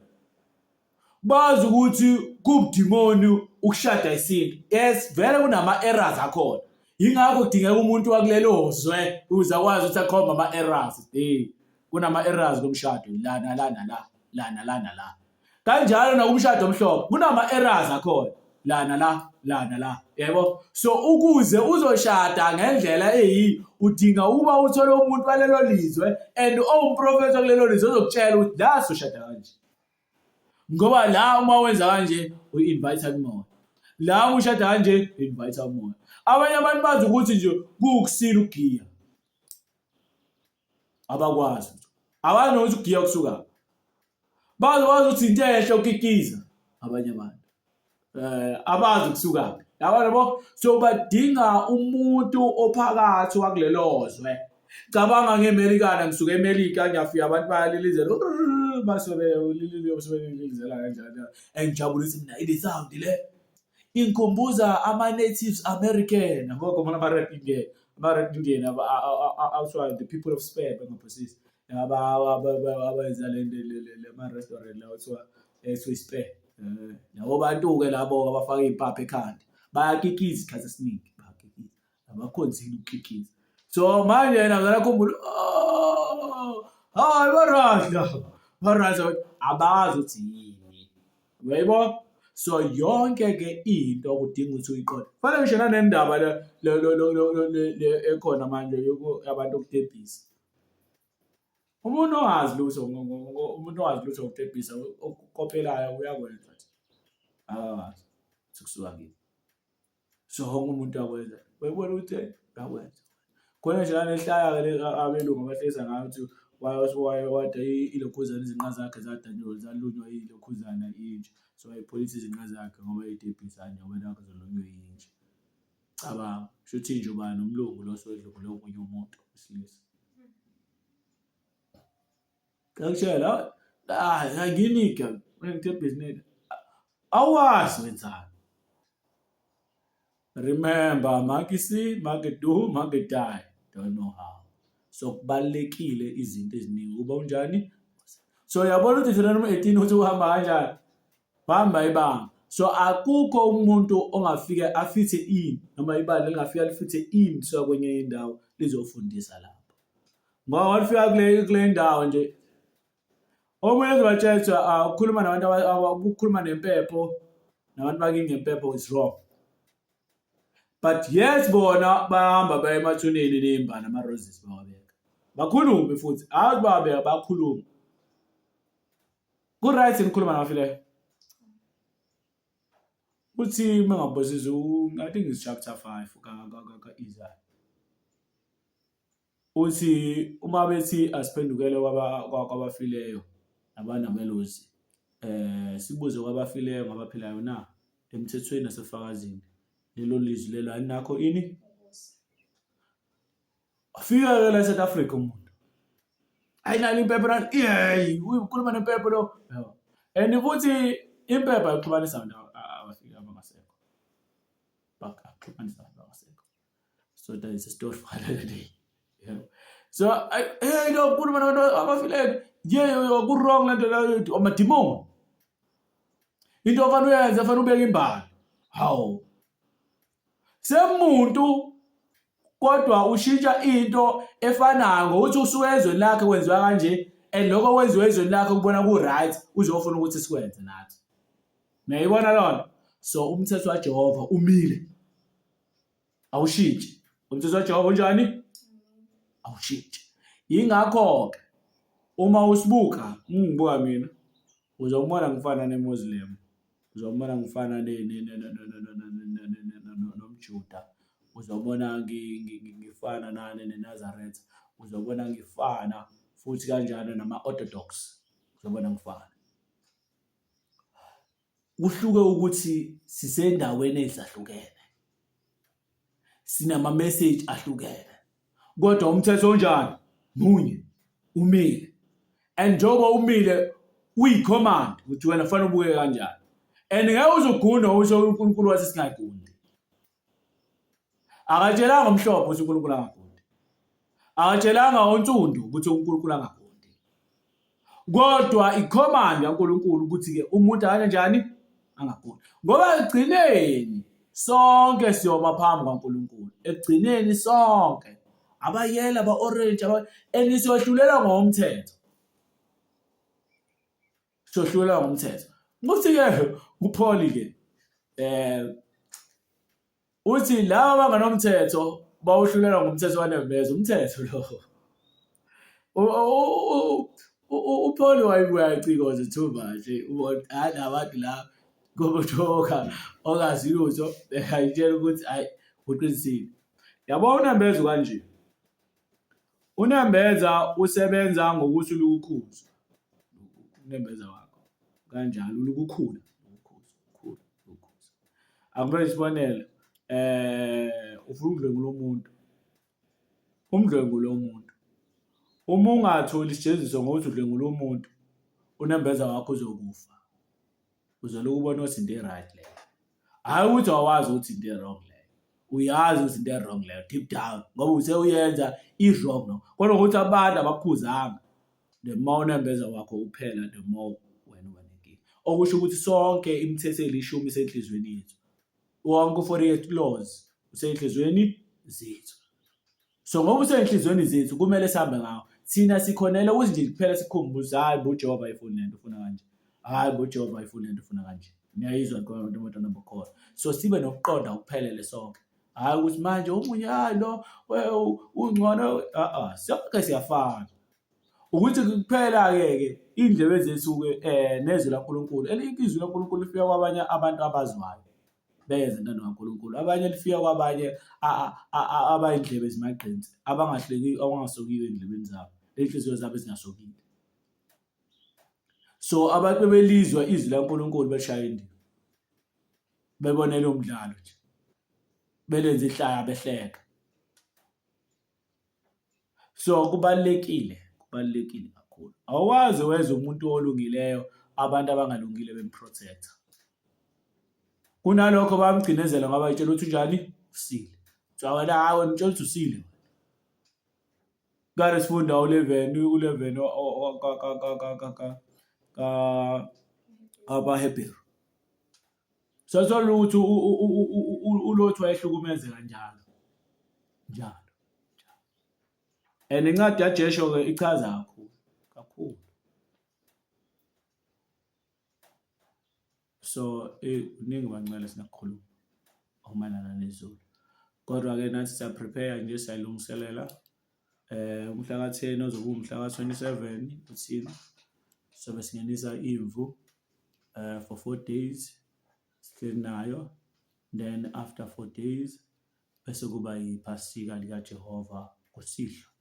Bazi ukuthi kudemon ukushada isinto. Yes, vele kunama errors akhona. Ingakho kudingeka umuntu wakulelo zwe ukuze akwazi ukuthi akhomba ama errors. Kunama errors komshado la. Kanjalo nakumshado omhlophe kunama errors akhona. La. Yebo? So ukuze uzoshada ngendlela udinga uba uthole umuntu walelo lizwe and owumprofeti kulelo lizwe uzokutshela ukuthi la soshada kanje. Ngoba la uma wenza kanje uinvite umoya. La ushada kanje invite umoya. Abanye abantu bazi ukuthi nje kuukusila ugiya. Abakwazi. Abanye ukuthi ugiya kusuka. Bazi ukuthi into ehle ukikiza abanye abantu. Abazi kusuka. Yabo so badinga umuntu ophakathi wakulelozwe. Cabanga ngeAmericana ngisuka eMelika ngiyafika abantu bayalilizela basobelilizela kanjalo. Engijabulisa mina ile sound le. Inkumbuza ama-natives American ngoba mina ama-rap Indian outside the people of Spain bengaphosisi abayenza le ma-restaurant la kuthiwa Spain. Labo bantu-ke labo abafaka iy'mpapha ekhanda bayakikiza isikhathi esiningi bayakikiza abakhonzile ukukikiza. So manje yena ngakhumbula hayi barasha abazi ukuthi yini. Uyayibona? So yonke-ke into kudinga ukuthi uyiqonde. Fanele ngisho nanendaba le ekhona manje abantu okutebhisa. Umuntu ongazi lutho ngokutebhisa okopelayo uyakwenza nje. Akazi kusuka kimi. So wonke umuntu akwenza. Uyabona ukuthi uyakwenza. Khona nje lanehlaya-ke abelungu abahleza ngayo ukuthi wada ilokhuzana izinqa zakhe zadanjolo zalunywa ilokhuzana inje. So ayipholisa izinqa zakhe ngoba edebhisa njengoba nakho zolunywe inje. Cabanga shuthi nje ubani umlungu lo sowedlule omunye umuntu wesilisa. Kakutshela anginika ngitebhizinisi. Awazi wenzani. Remember, makisi, makedu, makedai. Don't know how. So kubalekile izinto eziningi uba unjani. So yabona ukuthi thina noma 18 uthi uhamba kanjani. Bahamba ibanga. So akukho umuntu ongafika afithe in noma ibali lingafika lifithe in so kwenye indawo lizofundisa lapho. ngoba walifika kule ndawo nje omunye ezobatshela ukukhuluma nabantu ukukhuluma nempepho nabantu bakingi ngempepho is wrong. But yes bona bahamba baye emathuneni nemba nama-roses bawabeka bakhulume futhi hayi babeka bakhulume ku-right ngikhuluma nabafileyo uthi mengabosisa I think it's chapter 5 ka-Isaiah uthi uma bethi asiphendukele kwabafileyo nabanamelozi sibuze kwabafileyo ngabaphilayo na emthethweni nasefakazini lelo lizwi lelo alinakho ini afika la South Africa umuntu ayinalo impepho la ukhuluma nempepho lo and futhi impepho ayixhumanisa abantu abafika abangasekho baxhumanisa abantu abangasekho so that is a story for another day. So no kukhuluma nabantu abafileyo ku wrong lento leyo amadimoni into ofanele uyenze afanele ubeke imbali hawo semuntu kodwa ushintsha into efanayo ngokuthi usuke ezweni lakhe kwenziwa kanje and lokho kwenziwa ezweni lakhe kubona ku right uzofuna ukuthi sikwenze nathi nayibona lona. So umthetho kaJehova umile awushintshi umthetho kaJehova unjani awushintshi. Ingakho ke uma usibuka ngibuka mina uzobona ngifana neMuslim uzobona ngifana nomJuda uzobona ngifana nane neNazaretha uzobona ngifana futhi kanjalo nama-Orthodox uzobona ngifana. Kuhluke ukuthi sisendaweni ezahlukene sinama-message ahlukene kodwa umthetho onjani munye umile and njengoba umile uyi-command ukuthi wena fanele ubuke kanjani and ngeke uzugunda usho uNkulunkulu wathi singagundi. Akatshelanga umhlophe ukuthi uNkulunkulu angagundi akatshelanga onsundu ukuthi uNkulunkulu angagundi kodwa i-command kaNkulunkulu ukuthi-ke umuntu akanjani angagundi ngoba ekugcineni sonke siyoma phambi kwaNkulunkulu ekugcineni sonke abayela aba-orange enisohlulela ngomthetho sohlulela ngomthetho ukuthi-ke uPaul-ke uthi laba abanganomthetho bawuhlulela ngomthetho wanembeza umthetho lo uPaul wayicikoza too much abantu la ngoba ongazi lutho ayitshela ukuthi hayi uqinisile. Yabo unembeza kanje unembeza usebenza ngokuthi ulukukhuza unembeza wakho kanjalo ulukukhula akube isibonelo ufuna umdlwengula umuntu uma ungatholi isijeziso ngokuthi udlwengula umuntu unembeza wakho uzokufa uzoloku ubona ukuthi into right leyo hayi ukuthi awazi ukuthi into wrong leyo uyazi ukuthi into wrong leyo deep down ngoba usewuyenza i-wrong no kodwa ukuthi abantu abakukhuzanga the more unembeza wakho uphela the more wena ubanenkinga okusho ukuthi sonke imithetho elishumi isenhlizweni yethu wonke u-48 laws usenhlizweni zethu. So ngoba usenhlizweni zethu kumele sihambe ngawo thina sikhonela ukuthi nje kuphela sikhumbuze hayi boJehova ayifuni lento ufuna kanje hayi boJehova ayifuni lento ufuna kanje niyayizwa abantu abantwana bakho so sibe nokuqonda ukuphelele sonke hayi ukuthi manje omunye hayi lo ungcono sonke siyafana ukuthi kuphela-ke indlebe zethu-ke nezwi laNkulunkulu izwi laNkulunkulu lifika kwabanye abantu abazwayo beze ntando kaNkulunkulu abanye lifika kwabanye abayindlebe ezimaqinsi abangasokiyo endlebeni zabo inhliziyo zabo ezingasokile. So abantu belizwa izwi laNkulunkulu beshaya indiva bebonela umdlalo nje belenza ihlaya behleka. So kubalekile kakhulu awukwazi wenza umuntu olungileyo abantu abangalungile bemprotector kunalokho bamgcinezela ngoba itshela ukuthi njani usile so wena hayi ngitshela ukuthi usile ngale sifunda u11 abaHebheru sasolo ukuthi uLothi wayehlukumezeka njalo and incwadi yaJesho-ke ichaza kakhulu. So kuningi bancela sinakukhuluma okumayelana nezulu, kodwa-ke nathi siyaprepare nje, siyalungiselela umhla ka-10 ozokuba umhla ka-27 uthini sobe singenisa imvu for 4 days sihleli nayo, then after 4 days bese kuba iphasika likaJehova kusihlwa.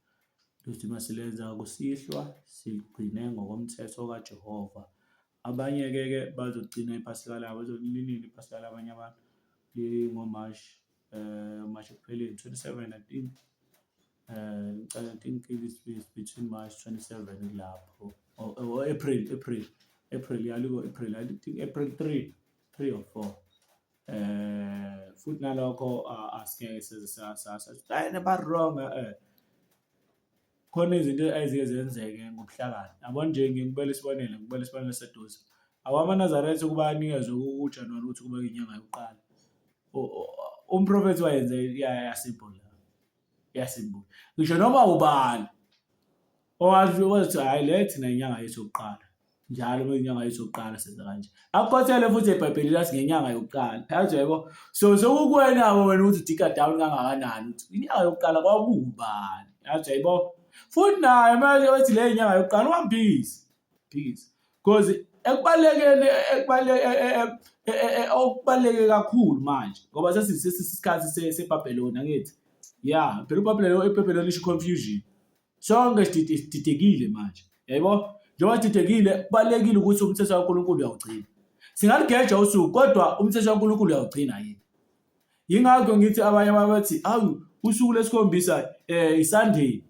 Luthi masilenza kusihlwa sigcine ngokomthetho kaJehova. Abanye-ke bazogcina iphasika labo, bazolinini iphasika labanye abantu ngoMarch ekupheleni 27 I think. I think it's between March 27 lapho or April yaliko April, I think April 3 or 4. Futhi nalokho asingeke sasa never wrong khona izinto ezike zenzeke ngobuhlakani. Yabona nje ngibela isibonelo seduze. AmaNazaretha kuba anikezwe uJanuwari ukuthi kube inyanga yokuqala. Umprofethi wayenze yasimple. Ngisho noma ubani owathi hayi lethi nenyanga yethu yokuqala. Njalo inyanga yethu yokuqala senza kanje. Akukhothele futhi eBhayibhelini lathi ngenyanga yokuqala. Yazi yebo. So sokukwena wena uthi dika down kangakanani uthi inyanga yokuqala kwakubani. Yazi yebo. Futhi naye manje wathi le nyanga yokuqala wambhizi. Because okubaleke kakhulu manje ngoba sesisikhathi seBabylon akithi. Yeah, phela iBabylon isho confusion. Sonke sididekile manje. Yebo? Njengoba sididekile kubalekile ukuthi umthetho kaNkulunkulu uyawugcina. Singaligeja usuku kodwa umthetho kaNkulunkulu uyawugcina yini? Yingakho ngithi abanye bathi awu usuku lesikhombisa iSunday.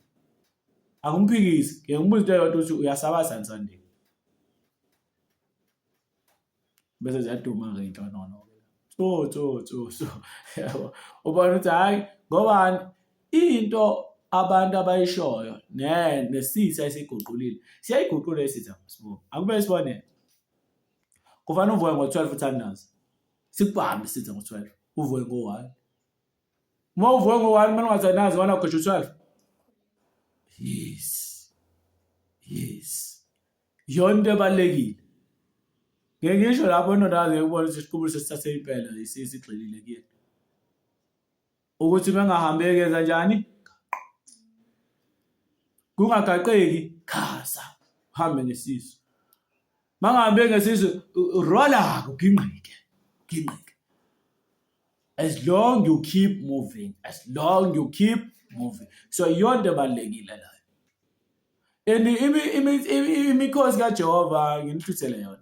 Akumphikisi. Ngiyakubuza into eyodwa ukuthi uyasabaza Sunday. Bese ziyaduma ke inhlonono. So yabo. Ubona ukuthi hayi ngobani into abantu abayishoyo nesitha esiguqulile. Siyayiguqula isitha masibo. Akube sibone. Kufanele uvuke ngo-12 uthandaza. Sikubambe isitha ngo-12. Uvuke ngo-1. Uma uvuke ngo-1 manje ungathandaza wena ukhosha 12. Yes. Yonke ebalekile. Ngisho lapho nondaze ukubona ukuthi isiqubulo sesithathe impela isigxilile kuyena. Ukuthi bengahambe kenza njani? Kungagaqeki khasa hambe ngesisu. Mangahambe ngesisu rola uginqike. As long you keep moving, so yonke ebalekile la. And imikhosi kaJehova nginithuthele yona.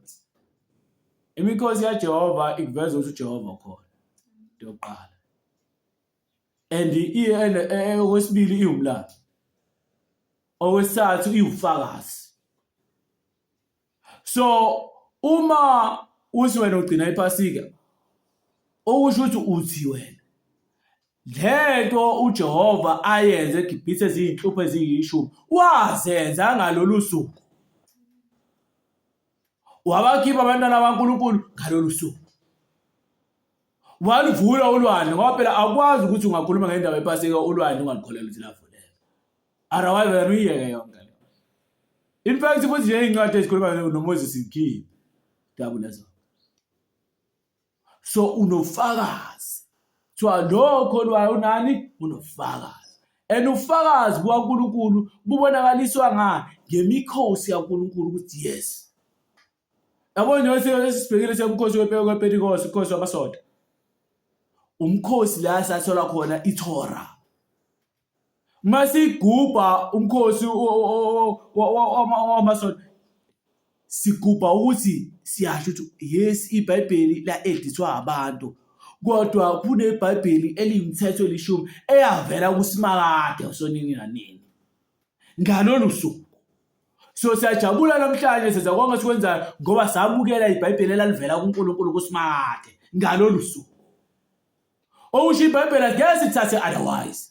Imikhosi kaJehova ikuveza ukuthi uJehova khona. Ndoqala. And okwesibili iwumlando. Okwesithathu iwufakazi. So uma wena ugcina iphasika okusho ukuthi uthi wena lento uJehova ayenze eGibhithe ezinhlupho eziyishumi wazenza ngalolu suku. Wabakhipha abantwana baNkulunkulu ngalolu suku. Walivula ulwandle ngoba phela akwazi ukuthi ungakhuluma ngendaba yephasika ulwandle ungakholelwa ukuthi lavuleka. Arawazi veriyeke yonke le. In fact futhi nje incwadi ezikhuluma noMoses ikhipha dabula zo. So unofakazi. So lokho lwayo unani unofakazi. And ufakazi bukaNkulunkulu bubonakaliswa ngemikhosi kaNkulunkulu ukuthi yes. Yabona nje sesibhekile semkhosi wePentecost, ukhosi wamasonto. Umkhosi la sathola khona iTorah. Masigubha umkhosi wamasonto sigubha ukuthi siyasho ukuthi yes iBhayibheli la edithwa abantu kodwa kuneBhayibheli eliyimthetho elishumi eyavela kuSimakade usonini nanini ngalolu suku. So siyajabula namhlanje senza konke sikwenzayo ngoba samukela iBhayibheli elalivela kuNkulunkulu kuSimakade ngalolu suku. Okusho iBhayibheli ngeke sithathe otherwise.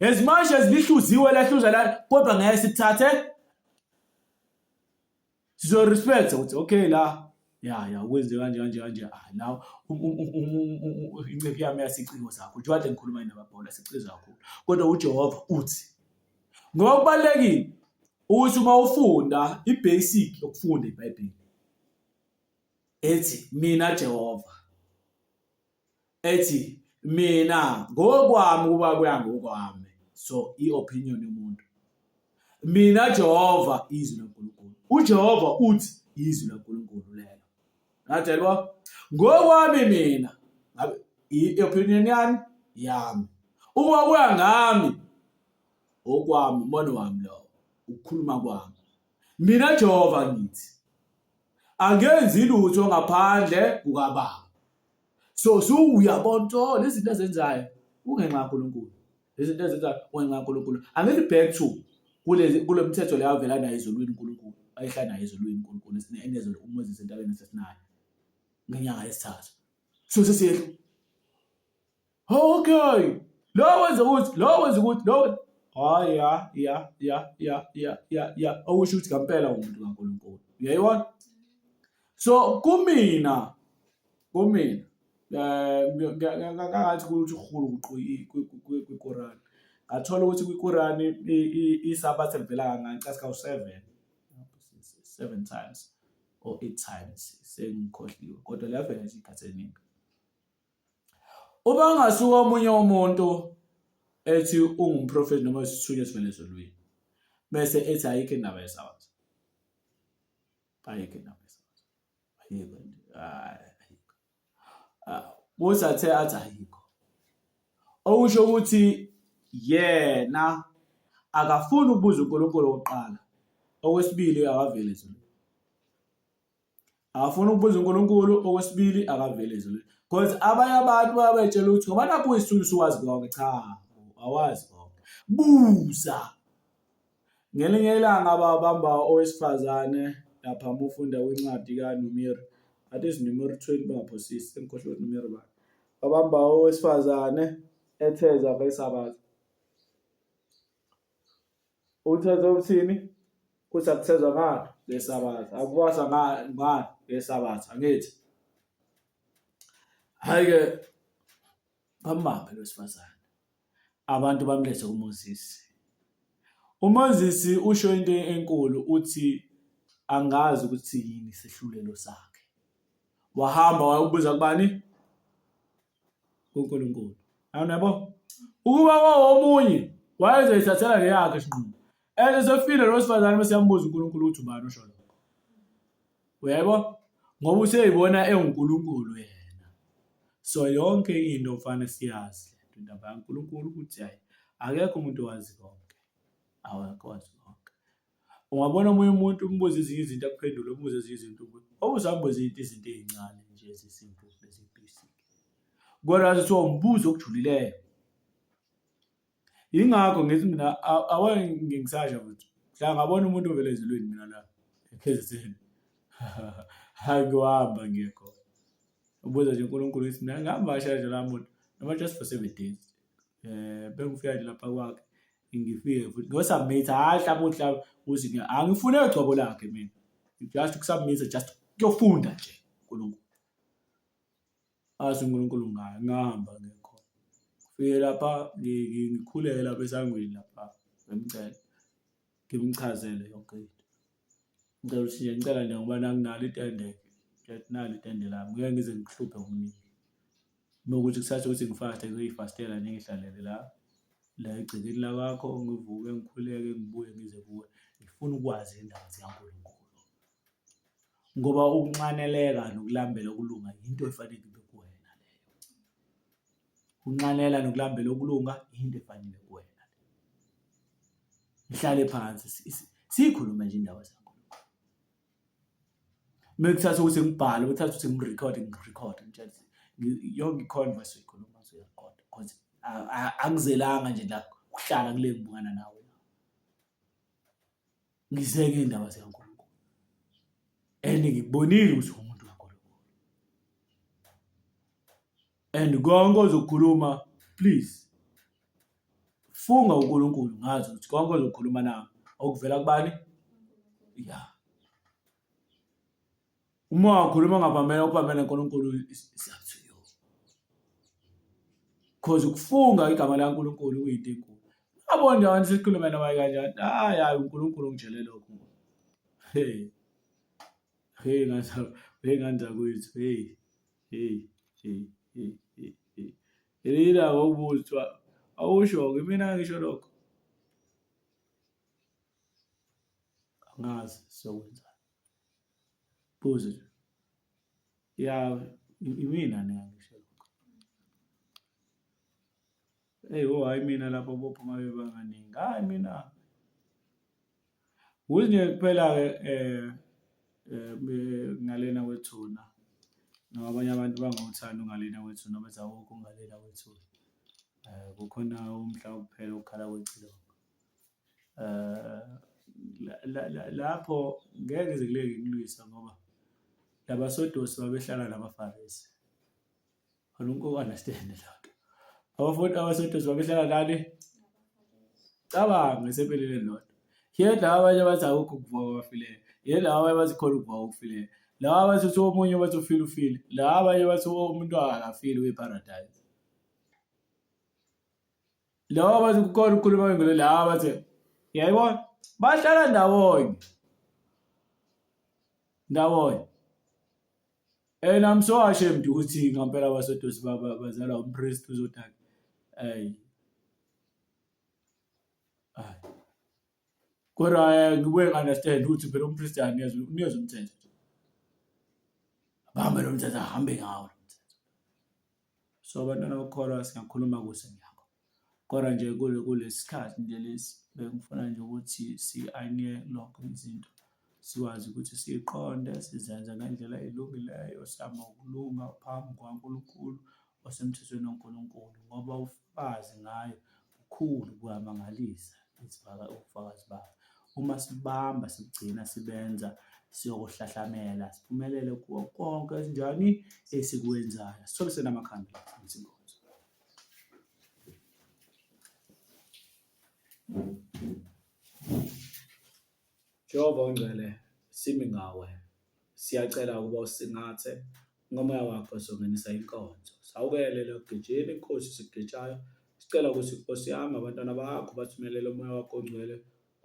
As much as lihluziwe lahluza la kodwa ngeke sithathe. So respect ukuthi okay la ukwenze kanje now inceke yami yasicingo sakho. Njengoba ngikhuluma nababhola siciza kakhulu. Kodwa uJehova uthi Ngokubalulekile ukuthi uma ufunda i-basic yokufunda iBhayibheli ethi mina Jehova, ethi mina ngokwami kuba kuya ngokwami, so i-opinion yomuntu. Mina Jehova izwi laNkulunkulu. uJehova uthi izwi laNkulunkulu lelo. Ngatshelwa ngokwami mina i-opinion yami. Uma kuya ngami okwami, umbono wami lo, ukukhuluma kwami. Mina Jehova ngithi angenzi lutho ngaphandle kukaBaba. So uyabona lezi zinto ezenzayo kungenxa kaNkulunkulu. Lezi zinto ezenzayo kungenxa kaNkulunkulu. Angithi back to kule mthetho le avela nayo ezulwini uNkulunkulu. Ayihlala nayo ezulwini uNkulunkulu enezolo uMoses entabeni sesinayo ngenyanga yesithathu. So sesiyehla. Okay. Lo wenza ukuthi lo ya. Okusho ukuthi ngempela umuntu kaNkulunkulu. Uyayibona? So kumina ngathi ukuthi ukhulu kwiQuran. Ngathola ukuthi kwiQuran isabatha livela kancane ka-7 times or 8 times sengikhohliwe kodwa lavela nje ikhathi eningi. Uma ngasuka omunye umuntu ethi ungumprofeti noma isithunywa esivele ezulwini bese ethi ayikho indaba yesabatha. Ayikho indaba yesabatha. Ayikho nje. Musa athi ayikho. Okusho ukuthi yena akafuni ukubuza uNkulunkulu oqala. Okwesibili akavele ezulwini. Akafuni ukubuza uNkulunkulu, okwesibili akavele ezulwini. Because abanye abantu bayabetshela ukuthi ngoba nakho uyisithunywa usuwazi konke. Cha, awazi konke. Buza. Ngelinye ilanga babamba owesifazane lapha umufunda wencwadi kaNumeri. Athi Numeri 20 bangaphosisi engikhohlwe Numeri ba. Babamba owesifazane etheza ngesabatha. Utheza uthini? Kuthi akuthezwa ngani ngesabatha. Akubasa ngani ngesabatha angithi. Hayi-ke bambambe lo sifazane. Abantu bamlethe kuMoses. uMoses usho into enkulu uthi angazi ukuthi yini isehlulelo sakhe. Wahamba wayobuza kubani? kuNkulunkulu. Yabo ukuba omunye wayezayithathela ngeyakhe isinqumo. Esefile lo sifazane bese yambuza uNkulunkulu ukuthi ubani osho lokho. Uyayibona? Ngoba useyibona enguNkulunkulu yena. So yonke into ufana siyazi indaba kaNkulunkulu ukuthi hayi akekho umuntu owazi konke. Awekho owazi konke. Ungabona omunye umuntu umbuza izinto akuphendule umbuza izinto obuzambuza izinto ezincane nje ezisimple lezibasic. Kodwa athi umbuzo okujulileyo. Ingakho ngithi mina awangingisasha ukuthi mhla ngabona umuntu ovela ezulwini mina la ekhezeni. Hayi kuhamba ngekho. Ubuza nje uNkulunkulu ukuthi mina ngihamba nje la muntu noma just for 7 days. Bengifika nje lapha kwakhe ngifike futhi ngosubmit mhlawumbe uthi angifune egcobo lakhe mina. Just ukusubmit just kuyofunda nje uNkulunkulu. Athi uNkulunkulu ngihamba ngekho. Fike lapha ngikhulela besangweni lapha ngimcela. Ngimchazele yonke into. Ngicela ukuthi nje ngicela nje ngoba nanginalo itende. Nali itende lami ngeke ngize ngihluphe ngokuningi. Nokuthi kusathe ukuthi ngifasta ngiyifastela ngihlalele la egcekeni la kwakho ngivuke ngikhuleke ngibuye ngize kuwe. Ngifuna ukwazi indaba zikaNkulunkulu. Ngoba ukunxaneleka nokulambela okulunga into efanele kube kuwena leyo. Unxanela nokulambela okulunga into efanele kuwena. Ngihlale phansi sikhulume nje indaba zaNkulunkulu. Mekuthatha ukuthi ngibhale, uthatha ukuthi ngirecord nje yonke iconverse ikhuluma uyarecord because akuzelanga nje la ukuhlala kule ngibukana nawe. Ngizeke indaba zikaNkulunkulu. And ngikubonile ukuthi umuntu kaNkulunkulu. And konke ozokhuluma please funga uNkulunkulu ngazi ukuthi konke ozokhuluma nami okuvela kubani? Yeah. Uma ukhuluma ngaphamela uNkulunkulu it's up to you. Because ukufunga igama likaNkulunkulu kuyinto enkulu. abonde abantu sikhulume nabaye kanjani hayi uNkulunkulu ungitshele lokho hey nganda kwethu yila ngokubuthwa awusho mina ngisho lokho angazi sokwenza buze ya imina ngisho lokho hayi mina lapho bophuma bebanganingi hayi mina uzinye kuphela ngalena kwethuna noma abanye abantu bangawuthanda ungalena kwethuna benza wonke ungalena kwethuna kukhona umhlaba kuphela ukukhala kwecilongo lapho ngeke zikuleke kulwisa ngoba labasodosi babehlala namaFarisi uNkulunkulu understand lokho abasodosi babehlala nani cabanga esempeleni lodwa yedwa abanye bathi akukho ukuvuka kwabafileyo yedwa abanye bathi khona ukuvuka okufileyo laba bathi omunye bathi ufile laba abanye bathi umuntu akafile we-paradise laba bathi kukhona ukukhuluma kwengcwele laba bathi yayibona bahlala ndawonye and I'm so ashamed ukuthi ngampela abasodosi bazala umpriest uzodaka kodwa ngibuye understand ukuthi phela umpriest unikeza umthetho bahambe nomthetho ahambe ngawo so abantwana bokholwa singakhuluma kuhle ngakho kodwa nje kulesi sikhathi nje lesi bengifuna nje ukuthi si-ayine lokho izinto sikwazi ukuthi siqonde sizenze ngendlela elungileyo sama ukulunga phambi kwaNkulunkulu osemthethweni waNkulunkulu ngoba ufazi ngayo ukhulu kuyamangalisa ubufakazi babo uma sibamba sigcina sibenza siyokuhlahlamela siphumelele kuwo konke esinjani esikwenzayo sithobe namakhanda insingozo Jehova ongcwele simi ngawe siyacela ukuba usingathe ngomoya wakho songenisa inkonzo sawukele lokugejela inkosi sigejayo sicela ukuthi inkosi yami abantwana bakho bathumelele umoya wakho ongcwele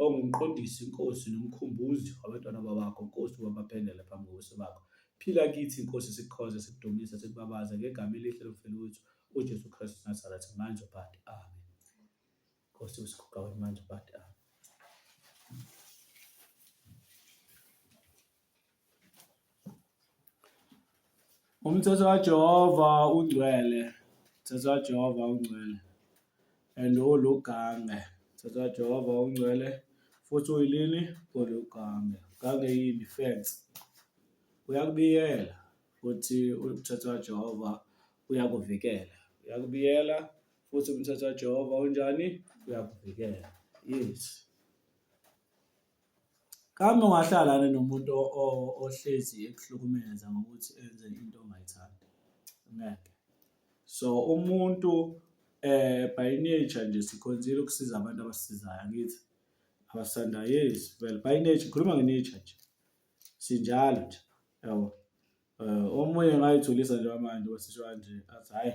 ongumqondisi inkosi nomkhumbuzi abantwana bakho inkosi wabaphendela phambi kobuso bakho phila kithi inkosi sikhoze sikudumise sikubabaza ngegama elihle lomfelo wethu uJesu Kristu Nazareth manje phakathi amen inkosi usikhuka manje phakathi amen umthetho kaJehova ungcwele umthetho kaJehova ungcwele and ulugange umthetho kaJehova ungcwele futhi uyilini ulugange gange yini fence uyakubiyela futhi umthetho kaJehova uyakubiyela futhi umthetho kaJehova unjani uyakuvikela yes kambe ungahlala nomuntu ohlezi ekuhlukumeza ngokuthi enze into ongayithandi ngeke so umuntu by nature nje sikhonzile ukusiza abantu abasizayo angithi abasanda yes well by nature ngikhuluma nge-nature nje sinjalo nje yabo omunye ngayithulisa nje manje wasisho kanje athi hayi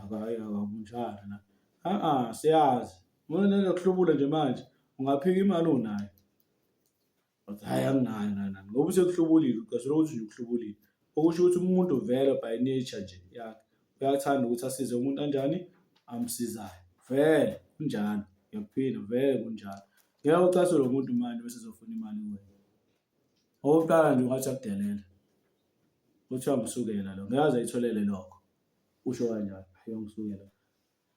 akunjalo siyazi mina ngizokuhlubula nje manje ungaphika imali unayo hayi anginayo ngoba usekuhlubulile uqasela ukuthi nje ukuhlubulile okusho ukuthi umuntu vele by nature nje yakhe uyathanda ukuthi asize umuntu kanjani amsizayo vele kunjalo ngiyaphinda vele kunjalo ngeke ucasule lo muntu manje bese uzofuna imali kuwena oqala nje ungathi akudelela uthi angisukela lo ngeke azayitholele lokho usho kanjalo hayi ngisukela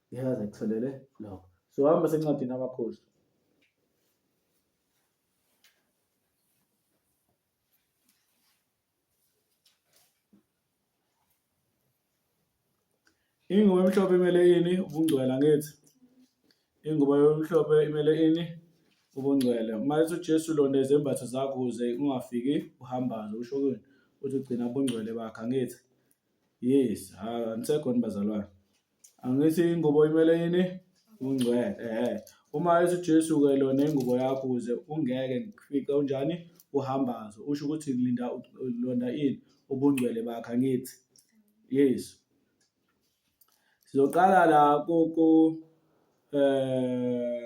ngeke azayitholele lokho so hamba sencwadini amakhosi ingubo emhlophe imele ini ubungcwele ngithi ingubo emhlophe imele ini ubungcwele manje uJesu londa izembatho zakho ukuze ungafiki uhambaze usho kweni uthi ugcina ubungcwele bakhe ngithi yes anisekho nibazalwane angithi ingubo imele ini ubungcwele uma uJesu ke lona ingubo yakho ukuze ungeke ngifike unjani uhambaze usho ukuthi ngilinda londa ini ubungcwele bakhe ngithi yes sizoqala la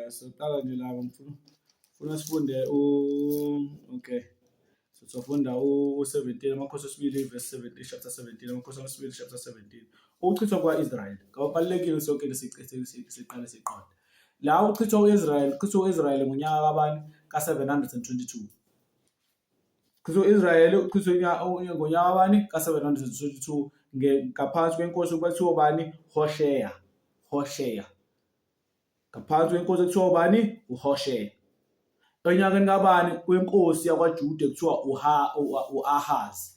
soqala nje la ngifuna sifunde okay. Sofunda u17 amakhosi esibili verse 17 chapter 17 amakhosi esibili chapter 17. Ukuchithwa kwa-Israyeli. Kubalulekile sonke siqale siqonde. La uchithwa u-Israyeli ngonyaka kabani ka722. Uchithwa ngonyaka kabani ka722 ngaphansi kwenkosi okuthiwa ubani? Hosheya. Ngaphansi kwenkosi ekuthiwa ubani? uHosheya. Onyakeni kabani kwenkosi yakwaJuda ekuthiwa u-Ahazi.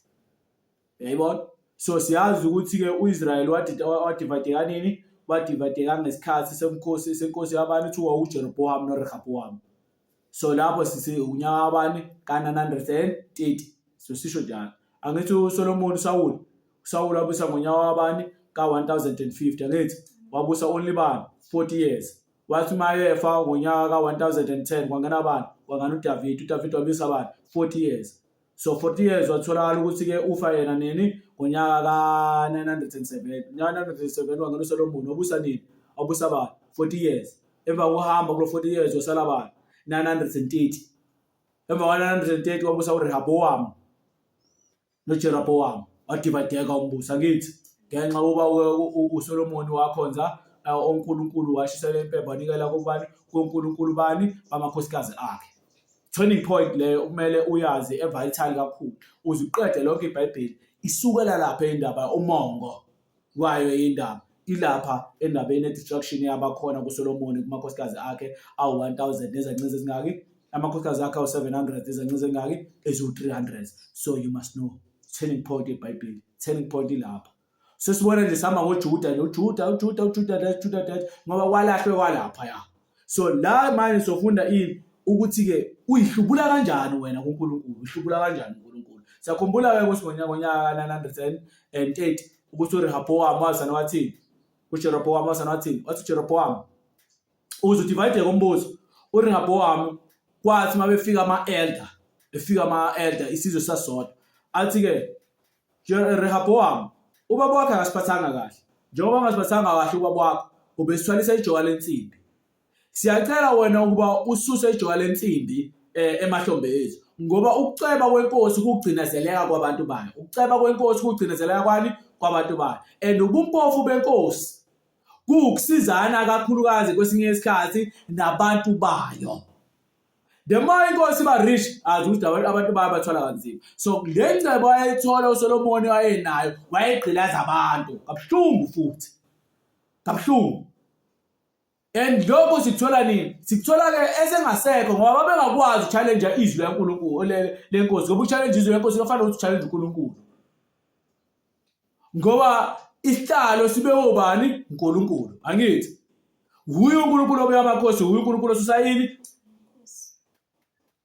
Yayibona? So siyazi ukuthi-ke u-Israyeli wadivayideka nini? Wadivayideka ngesikhathi senkosi yabani kuthiwa uJerobhowamu noRehobowamu. So lapho unyaka wabani ka930. So sisho njalo. Angithi uSolomon uSawuli wabusa ngonyaka wabani ka1050. Angithi wabusa only bani 40 years. Wathi mayefa ngonyaka ka1010 kwangena bani? Kwangena uDavid. uDavid wabusa bani? 40 years. So 40 years watholakala ukuthi-ke ufa yena nini? Ngonyaka ka907. Ngonyaka ka907 kwangena uSolomon wabusa nini? Wabusa bani? 40 years. Emva kokuhamba kulo 40 years wasala bani? 930. Emva kwa930 wabusa uRehobowamu noJerobhowamu. Wadivayideka umbuso. Angithi ngenxa kuba uSolomon wakhonza onkulunkulu washisela impepho wanikela kubani? KuNkulunkulu bani? Bamakhosikazi akhe. Turning point leyo kumele uyazi evital kakhulu. Uziqede lonke iBhayibheli isukela lapha indaba umongo kwayo indaba ilapha endabeni destruction yabakhona kuSolomon kumakhosikazi akhe awu1000 nezancane ezingaki? Amakhosikazi akhe awu700 nezancane ezingaki? Eziwu300. So you must know turning point eBhayibheli. Turning point ilapha. Sesibona nje sama ngoJuda ngoba kwalahlwe kwalapha ya. So la manje sofunda ukuthi-ke uyihlubula kanjani wena kuNkulunkulu. Uyihlubula kanjani uNkulunkulu. Siyakhumbula-ke ukuthi ngonyaka ka930 ukuthi uRehobowamu wazana wathini? uJerobhowamu wazana wathini? Wathi uJerobhowamu uzudivayide kombuso. uRehobowamu kwathi mabefika ama-elder isizwe sasodwa. Athi-ke Rehobowamu ubaba wakhe akasiphathanga kahle. Njengoba angasiphathanga kahle ubaba wakho ubesithwalisa ijoka lensimbi. Siyacela wena ukuba ususe ijoka lensimbi emahlombe ethu ngoba ukuceba kwenkosi kugcinazeleka kwabantu bayo. Ukuceba kwenkosi kugcinazeleka kwani? Kwabantu bayo. And ubumpofu benkosi kuukusizana kakhulukazi kwesinye isikhathi nabantu bayo. The more inkosi ba rich azi ukuthi abantu bayo bathwala kanzima. So le ncebo ayithola uSolomon wayenayo wayegqilaza abantu kabuhlungu futhi. Kabuhlungu. And lokho sikuthola nini? Sikuthola-ke esengasekho ngoba babengakwazi uchallenge izwi leNkulunkulu lenkosi. Ngoba uchallenge izwi lenkosi kufanele ukuthi uchallenge uNkulunkulu. Ngoba isihlalo sibe obani? uNkulunkulu. Angithi huyo uNkulunkulu obuya amakhosi, huyo uNkulunkulu osusa yini?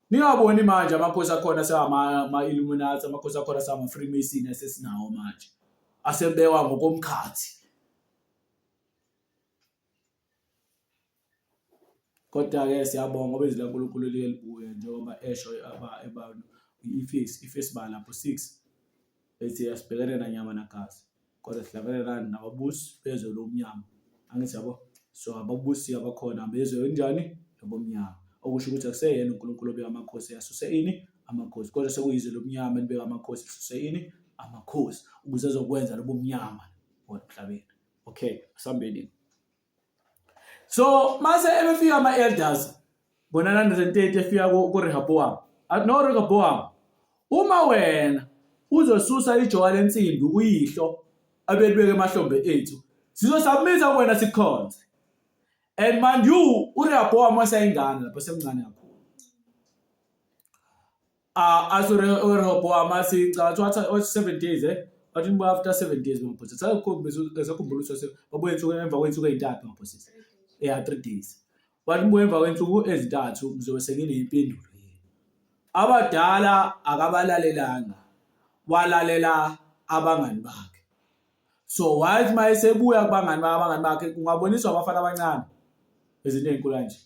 Ningaboni manje amakhosi akhona ama-Illuminati, amakhosi akhona ama-Freemason asesinawo manje. Asebekwa ngokomkhathi. Kodwa-ke siyabonga ngoba izwi laNkulunkulu liye libuye njengoba esho iFesi bala lapho 6 ethi asibhekene nanyama nagazi kodwa sihlabelela nababusi bezwe lomnyama. Angithi yabo? So ababusi abakhona bezwe enjani? Lobomnyama. Okusho ukuthi akuseyena uNkulunkulu obeka amakhosi asuse ini? Amakhosi. Kodwa sekuyizwe lomnyama elibeka amakhosi asuse ini? Amakhosi. Ukuze ezokwenza lobomnyama emhlabeni. Okay, asambeni. So mase ebefika ama-elders ngo930 efika kuRehobowamu. No Rehobowamu, uma wena uzosusa ijoka lensimbi uyihlo abelibeke emahlombe ethu, sizosubmisa wena sikhonze. And man you uRehobowamu wasayingane lapho semncane kakhulu. uRehobowamu sicabanga ukuthi 7 days bathi after 7 days ngaphosi. Sakukhumbula ukuthi babuye insuku emva kwensuku ezintathu ngaphosi. 3 days. Bathi mbuye emva kwensuku ezintathu kuzobe sekuneyimpendulo. Abadala akabalalelanga. Walalela abangani bakhe. So wathi mayesebuya kubangani bakhe kungaboniswa abafana abancane ezinto ezinkulu kanje.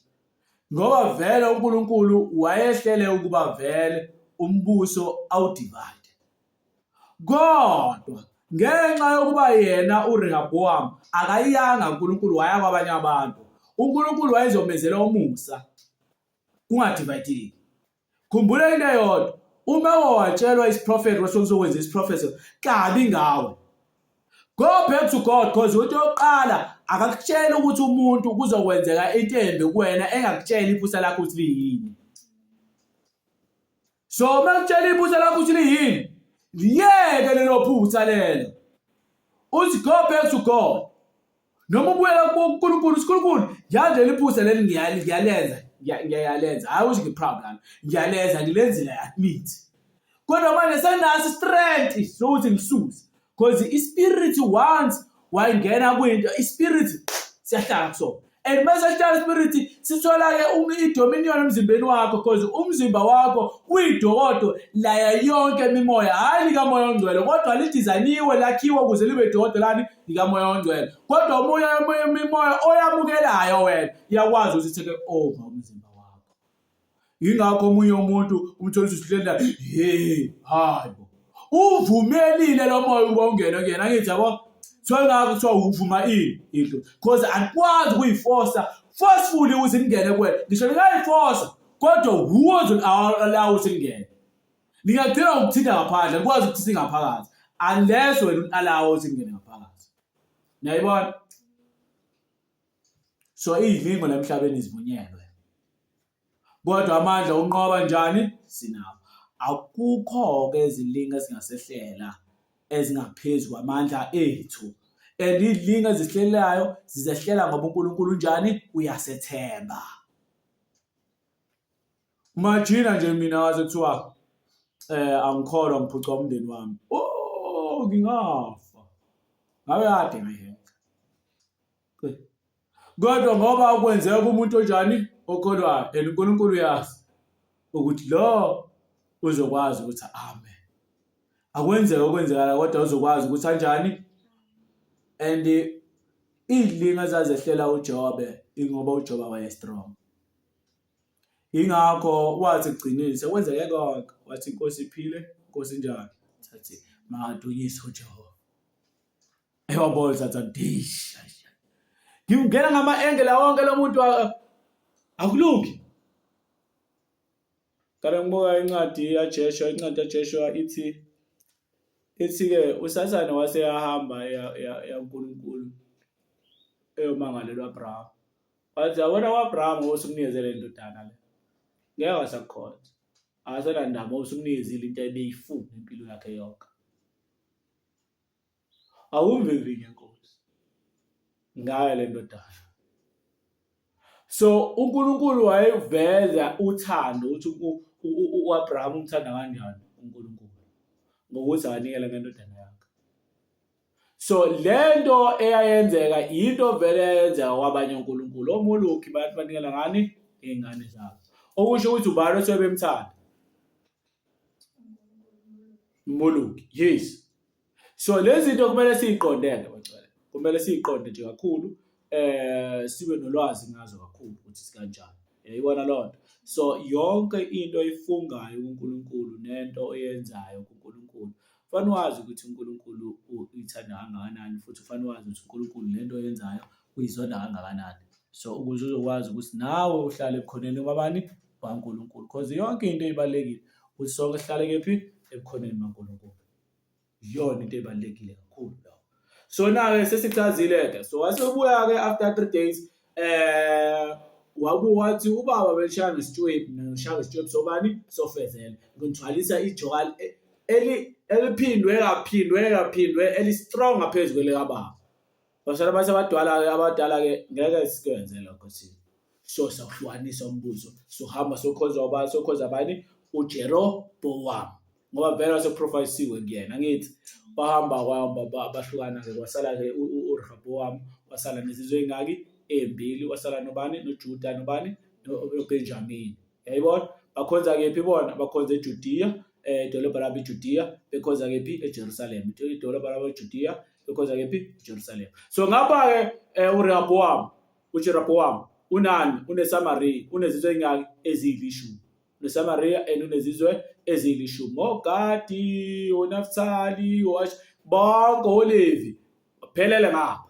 Ngoba vele uNkulunkulu wayehlele ukuba vele umbuso awudivide. Kodwa ngenxa yokuba yena uRehobowamu akayiyanga uNkulunkulu waya kwabanye abantu. uNkulunkulu wayezomenzela umusa kungadivayideki. Khumbula into eyodwa, uma watshelwa isiprofeti wasokuzokwenza isiprofecy kabi ngawe, go back to God, because into yokuqala akakutshela ukuthi umuntu kuzokwenzeka into embi kuwena engakutshela iphutha lakho ukuthi liyini. So uma kutshela iphutha lakho ukuthi liyini, liyeke lelo phutha lelo, uthi go back to God. Noma ubuyela kuNkulunkulu, uNkulunkulu yazi leli phutha leli ngiyalenza, hayi ukuthi ngiproblem, ngiyalenza ngilenzile admit. Kodwa manje senasi strength sokuthi ngisuse, because ispirit once wayingena kwinto, ispirit siyahlala kusona. And mase sihlala ispirit sithola-ke idominion emzimbeni wakho, because umzimba wakho uyidokodo laya yonke imimoya, hayi likamoya ongcwele, kodwa lidizayiniwe lakhiwa ukuze libe idokodo lani likamoya ongcwele. Kodwa imimoya oyamukelayo wena iyakwazi ukuthi ithathe over umzimba wakho. Ingakho omunye umuntu umtholisa usihlenda hayibo uvumelile lo moya ukuba ungene kuyena, ngithi yabo so ngakho kuthiwa uvuma indlu, because alikwazi ukuyiforsa forcefully ukuthi lingene kuwena. Ngisho lingayiforsa kodwa wuzo allow ukuthi lingene. Lingagcina ukuthinta ngaphandle, likwazi ukuthi singaphakathi unless wena allow ukuthi lingene ngaphakathi. Niyayibona? So izidingo la emhlabeni zivunyelwe, kodwa amandla unqoba njani sinawo. Akukho-ke izilingo ezingasehlela ezingaphezu kwamandla ethu, and izilingo ezihlelayo zizehlela ngoba uNkulunkulu njani uyasethemba. Imagine nje mina waze kuthiwa angikholwa ngiphucwa umndeni wami, ngingafa ngabe kade ngihenga. Kodwa ngoba ukwenzeka umuntu onjani okholwayo, and uNkulunkulu uyazi ukuthi lo uzokwazi ukuthi amen. Akwenzeka okwenzekala kodwa uzokwazi ukuthi kanjani. And izilingo ezazehlela uJobe ingoba uJobe waye strong. Ingakho wathi egcinile sekwenzeke konke, wathi inkosi iphile, inkosi njani, sathi makadunyiswe uJobe. Ewabona sathi dish, ngingena ngama-angle wonke lo muntu akulungi. Kale ngibuka incwadi yaJoshua ithi-ke uSathane wase yahamba yaNkulunkulu eyomangalelwa Abraham. Wathi yabona u-Abraham osumnikezele indodana le, ngeke wasakhona, akasenandaba osumnikezile into ebeyifuna impilo yakhe yonke. Awumveli ngenkosi ngayo le ndodana. So uNkulunkulu wayeveza uthando ukuthi u-Abraham umthanda kanjani uNkulunkulu ngokuthi anikele ngendodana yakhe. So lento eyayenzeka into vele yenzeka kwabanye uNkulunkulu. Omolokhi bathi banikela ngani ingane zabo, okusho ukuthi ubani osebemthanda umolokhi. Yes. So lezi zinto kumele siyiqondele bacela, kumele siyiqonde nje kakhulu, sibe nolwazi ngazo kakhulu ukuthi sikanjani. Yayibona lonto. So yonke into oyifungayo kuNkulunkulu nento oyenzayo kuNkulunkulu, fanele wazi ukuthi uNkulunkulu uyithanda kangakanani, futhi fanele wazi ukuthi uNkulunkulu lento oyenzayo uyizonda kangakanani. So ukuze uzokwazi ukuthi nawe uhlale ebukhoneni babani baNkulunkulu, because yonke into ebalekile ukuthi sonke sihlale kephi ebukhoneni baNkulunkulu. Yona into ebalekile kakhulu lo. So na-ke sesichazile-ke, so wasebuya-ke after 3 days wathi ubaba belishaya ngesitshwebu sobani sofezela, ngithwalisa ijoka eliphindwe kaphindwe eli-strong ngaphezu kwelekababa. Basala abadala-ke ngeke sikwenze lokho thina. So sakuhlukanisa umbuso, sohamba sokhoza abani uJeroboam, ngoba vele waseprofayisiwe kuyena, ngithi bahamba bahlukana-ke, wasala-ke uRehoboam wasala nezizwe ey'ngaki ey'mbili, wasala nobani noJuda nobani noBenjamini. Yayibona bakhonza kephi bona? Bakhonza eJudiya, idolobha labo iJudiya, bekhonza kephi? eJerusalema. Idolobha labo iJudiya, bekhonza kephi? eJerusalema. So ngapha-ke uJeroboam unani? UneSamariya, unezizwe ey'ngaki? Eziyishumi. UneSamariya and unezizwe eziyishumi. OGadi, oNafthali, bonke oLevi baphelele ngapha.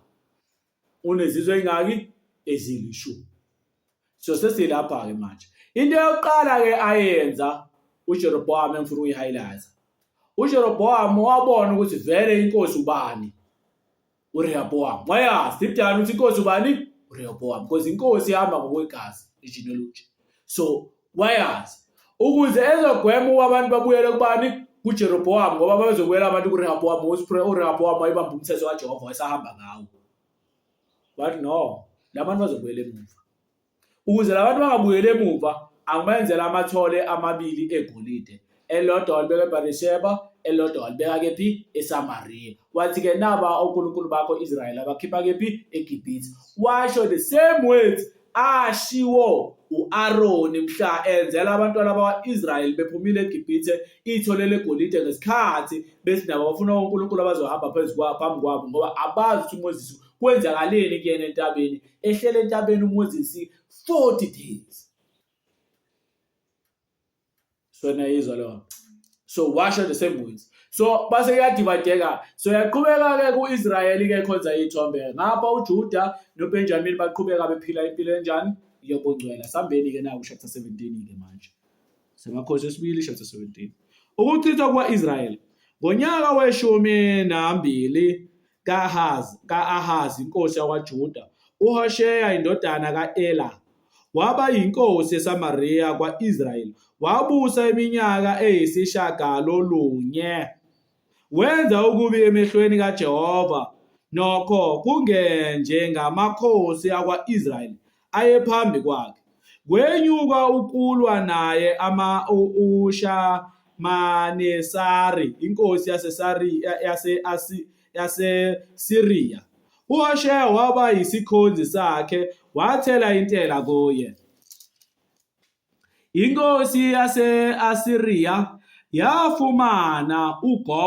Unezizwe ey'ngaki? ezilishumi. So sesilapha-ke manje. Into yokuqala-ke ayenza uJerobowamu engifuna ukuyi-highlighta. uJerobowamu wabona ukuthi vele inkosi ubani? uRehobowamu. Wayazi deep down ukuthi inkosi ubani? uRehobowamu. Because inkosi ihamba ngokwegazi, genealogy. So wayazi ukuze ezogwema ukuba abantu babuyele kubani? kuJerobowamu, ngoba bazobuyela abantu kuRehobowamu ukuthi uRehobowamu wayebamba umthetho kaJehova wayesahamba ngawo. But no, labantu bazobuyela emuva. Ukuze labantu bangabuyeli emuva, angibenzela amathole amabili egolide. Elodwa walibeka eBharisheba, elodwa walibeka kephi? eSamariya. Wathi-ke naba onkulunkulu bakho Israyeli abakhipha kephi? eGibhithe. Washo the same words ashiwo u-Aroni mhla enzela abantwana bakwa-Israyeli bephumile eGibhithe ithole legolide ngesikhathi bethi nabo bafuna onkulunkulu abazohamba phambi kwabo, ngoba abazi ukuthi uMoses kwenzakaleni kuyena entabeni. Ehlele entabeni uMoses 40 days. So nayizwa leyo. So washo the same words. So base kuyadivadeka. So yaqhubeka-ke ku-Israyeli-ke ekhonza iy'thombe. Ngapha uJuda noBenjamini baqhubeka bephila impilo enjani? yobungcwele. Sambeni-ke naku chapter 17-ke manje. Semakhosi esibili chapter 17. Ukuchithwa kwa-Israyeli. Ngonyaka we-12 ka-Ahazi inkosi yakwaJuda, uHosheya indodana ka-Ela waba yinkosi eSamariya kwa-Israyeli. Wabusa iminyaka eyisishagalolunye. Wenza ukubi emehlweni kaJehova, nokho kungenjengamakhosi akwa-Israyeli ayephambi kwakhe. Kwenyuka ukulwa naye uShalmanesari inkosi yaseSiriya. uHosheya waba yisikhonzi sakhe, wathela intela kuye. Inkosi yase-Asiriya yafumana uGogu